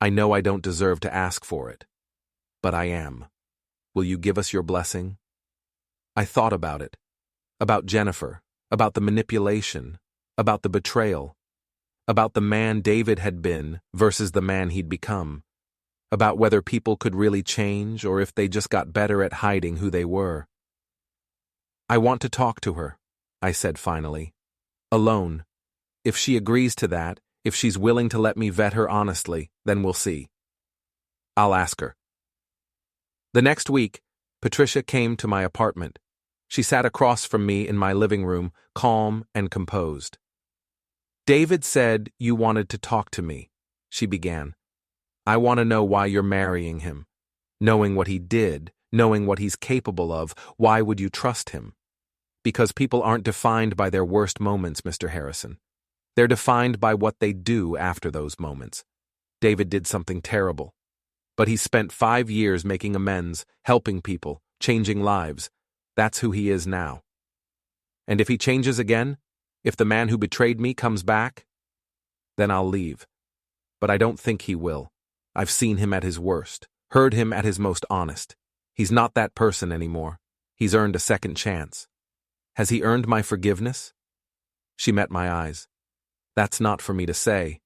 I know I don't deserve to ask for it, but I am. Will you give us your blessing?" I thought about it, about Jennifer, about the manipulation, about the betrayal, about the man David had been versus the man he'd become, about whether people could really change or if they just got better at hiding who they were. I want to talk to her, I said finally. Alone. If she agrees to that, if she's willing to let me vet her honestly, then we'll see. I'll ask her. The next week, Patricia came to my apartment. She sat across from me in my living room, calm and composed. David said you wanted to talk to me, she began. I want to know why you're marrying him. Knowing what he did, knowing what he's capable of, why would you trust him? Because people aren't defined by their worst moments, Mr. Harrison. They're defined by what they do after those moments. David did something terrible. But he spent 5 years making amends, helping people, changing lives. That's who he is now. And if he changes again, if the man who betrayed me comes back, then I'll leave. But I don't think he will. I've seen him at his worst, heard him at his most honest. He's not that person anymore. He's earned a second chance. Has he earned my forgiveness? She met my eyes. That's not for me to say.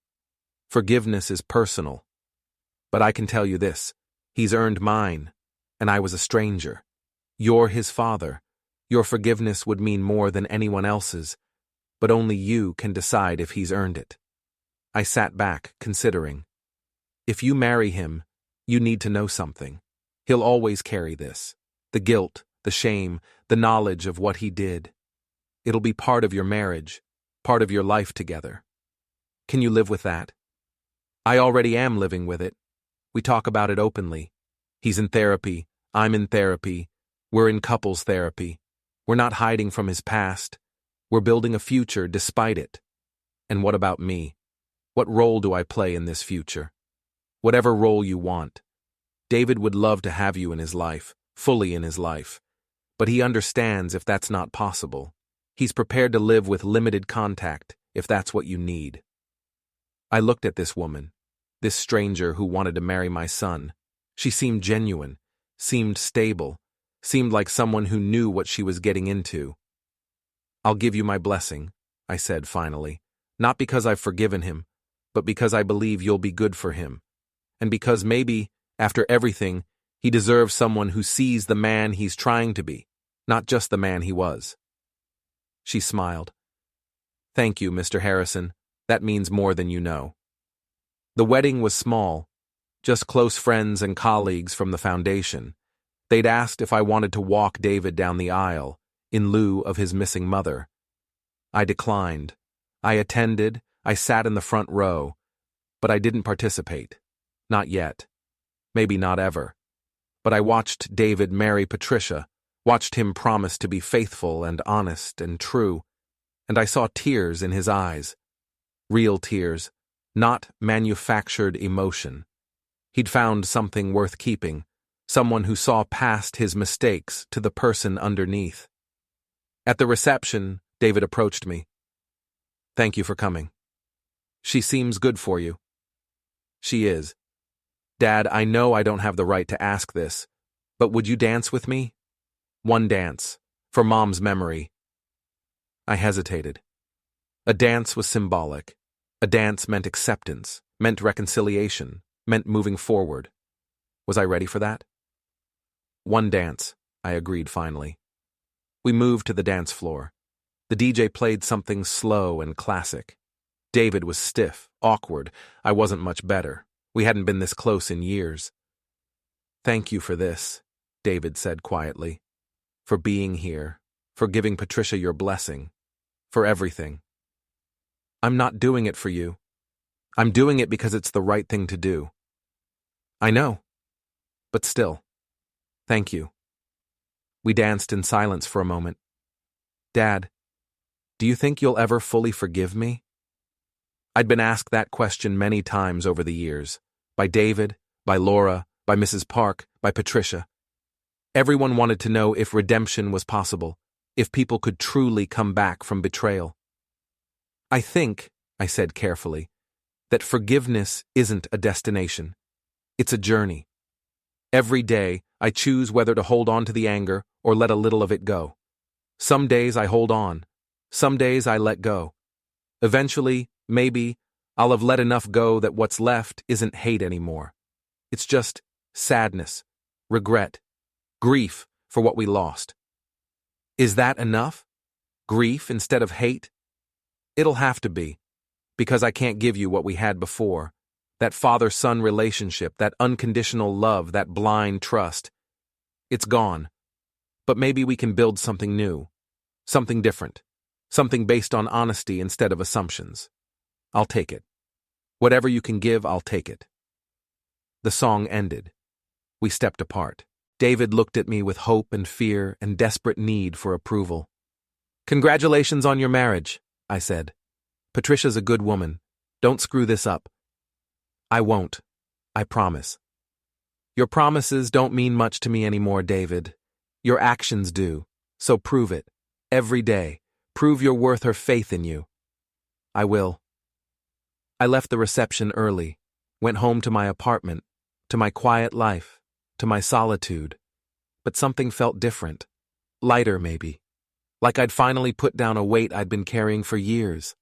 Forgiveness is personal. But I can tell you this, he's earned mine, and I was a stranger. You're his father. Your forgiveness would mean more than anyone else's, but only you can decide if he's earned it. I sat back, considering. If you marry him, you need to know something. He'll always carry this. The guilt, the shame, the knowledge of what he did. It'll be part of your marriage, part of your life together. Can you live with that? I already am living with it. We talk about it openly. He's in therapy, I'm in therapy, we're in couples therapy. We're not hiding from his past. We're building a future despite it. And what about me? What role do I play in this future? Whatever role you want. David would love to have you in his life, fully in his life. But he understands if that's not possible. He's prepared to live with limited contact if that's what you need. I looked at this woman, this stranger who wanted to marry my son. She seemed genuine, seemed stable, seemed like someone who knew what she was getting into. I'll give you my blessing, I said finally, not because I've forgiven him, but because I believe you'll be good for him, and because maybe, after everything, he deserves someone who sees the man he's trying to be, not just the man he was. She smiled. Thank you, Mr. Harrison. That means more than you know. The wedding was small, just close friends and colleagues from the foundation. They'd asked if I wanted to walk David down the aisle, in lieu of his missing mother. I declined. I attended, I sat in the front row, but I didn't participate. Not yet. Maybe not ever. But I watched David marry Patricia, watched him promise to be faithful and honest and true, and I saw tears in his eyes. Real tears, not manufactured emotion. He'd found something worth keeping, someone who saw past his mistakes to the person underneath. At the reception, David approached me. Thank you for coming. She seems good for you. She is. Dad, I know I don't have the right to ask this, but would you dance with me? One dance, for Mom's memory. I hesitated. A dance was symbolic. A dance meant acceptance, meant reconciliation, meant moving forward. Was I ready for that? One dance, I agreed finally. We moved to the dance floor. The DJ played something slow and classic. David was stiff, awkward. I wasn't much better. We hadn't been this close in years. Thank you for this, David said quietly. For being here, for giving Patricia your blessing, for everything. I'm not doing it for you. I'm doing it because it's the right thing to do. I know. But still, thank you. We danced in silence for a moment. Dad, do you think you'll ever fully forgive me? I'd been asked that question many times over the years, by David, by Laura, by Mrs. Park, by Patricia. Everyone wanted to know if redemption was possible, if people could truly come back from betrayal. I think, I said carefully, that forgiveness isn't a destination. It's a journey. Every day, I choose whether to hold on to the anger or let a little of it go. Some days I hold on. Some days I let go. Eventually, maybe, I'll have let enough go that what's left isn't hate anymore. It's just sadness, regret, grief for what we lost. Is that enough? Grief instead of hate? It'll have to be, because I can't give you what we had before. That father-son relationship, that unconditional love, that blind trust. It's gone. But maybe we can build something new, something different, something based on honesty instead of assumptions. I'll take it. Whatever you can give, I'll take it. The song ended. We stepped apart. David looked at me with hope and fear and desperate need for approval. "Congratulations on your marriage," I said. "Patricia's a good woman. Don't screw this up." "I won't. I promise." "Your promises don't mean much to me anymore, David. Your actions do. So prove it. Every day. Prove your worth or faith in you." "I will." I left the reception early, went home to my apartment, to my quiet life, to my solitude. But something felt different. Lighter, maybe. Like I'd finally put down a weight I'd been carrying for years.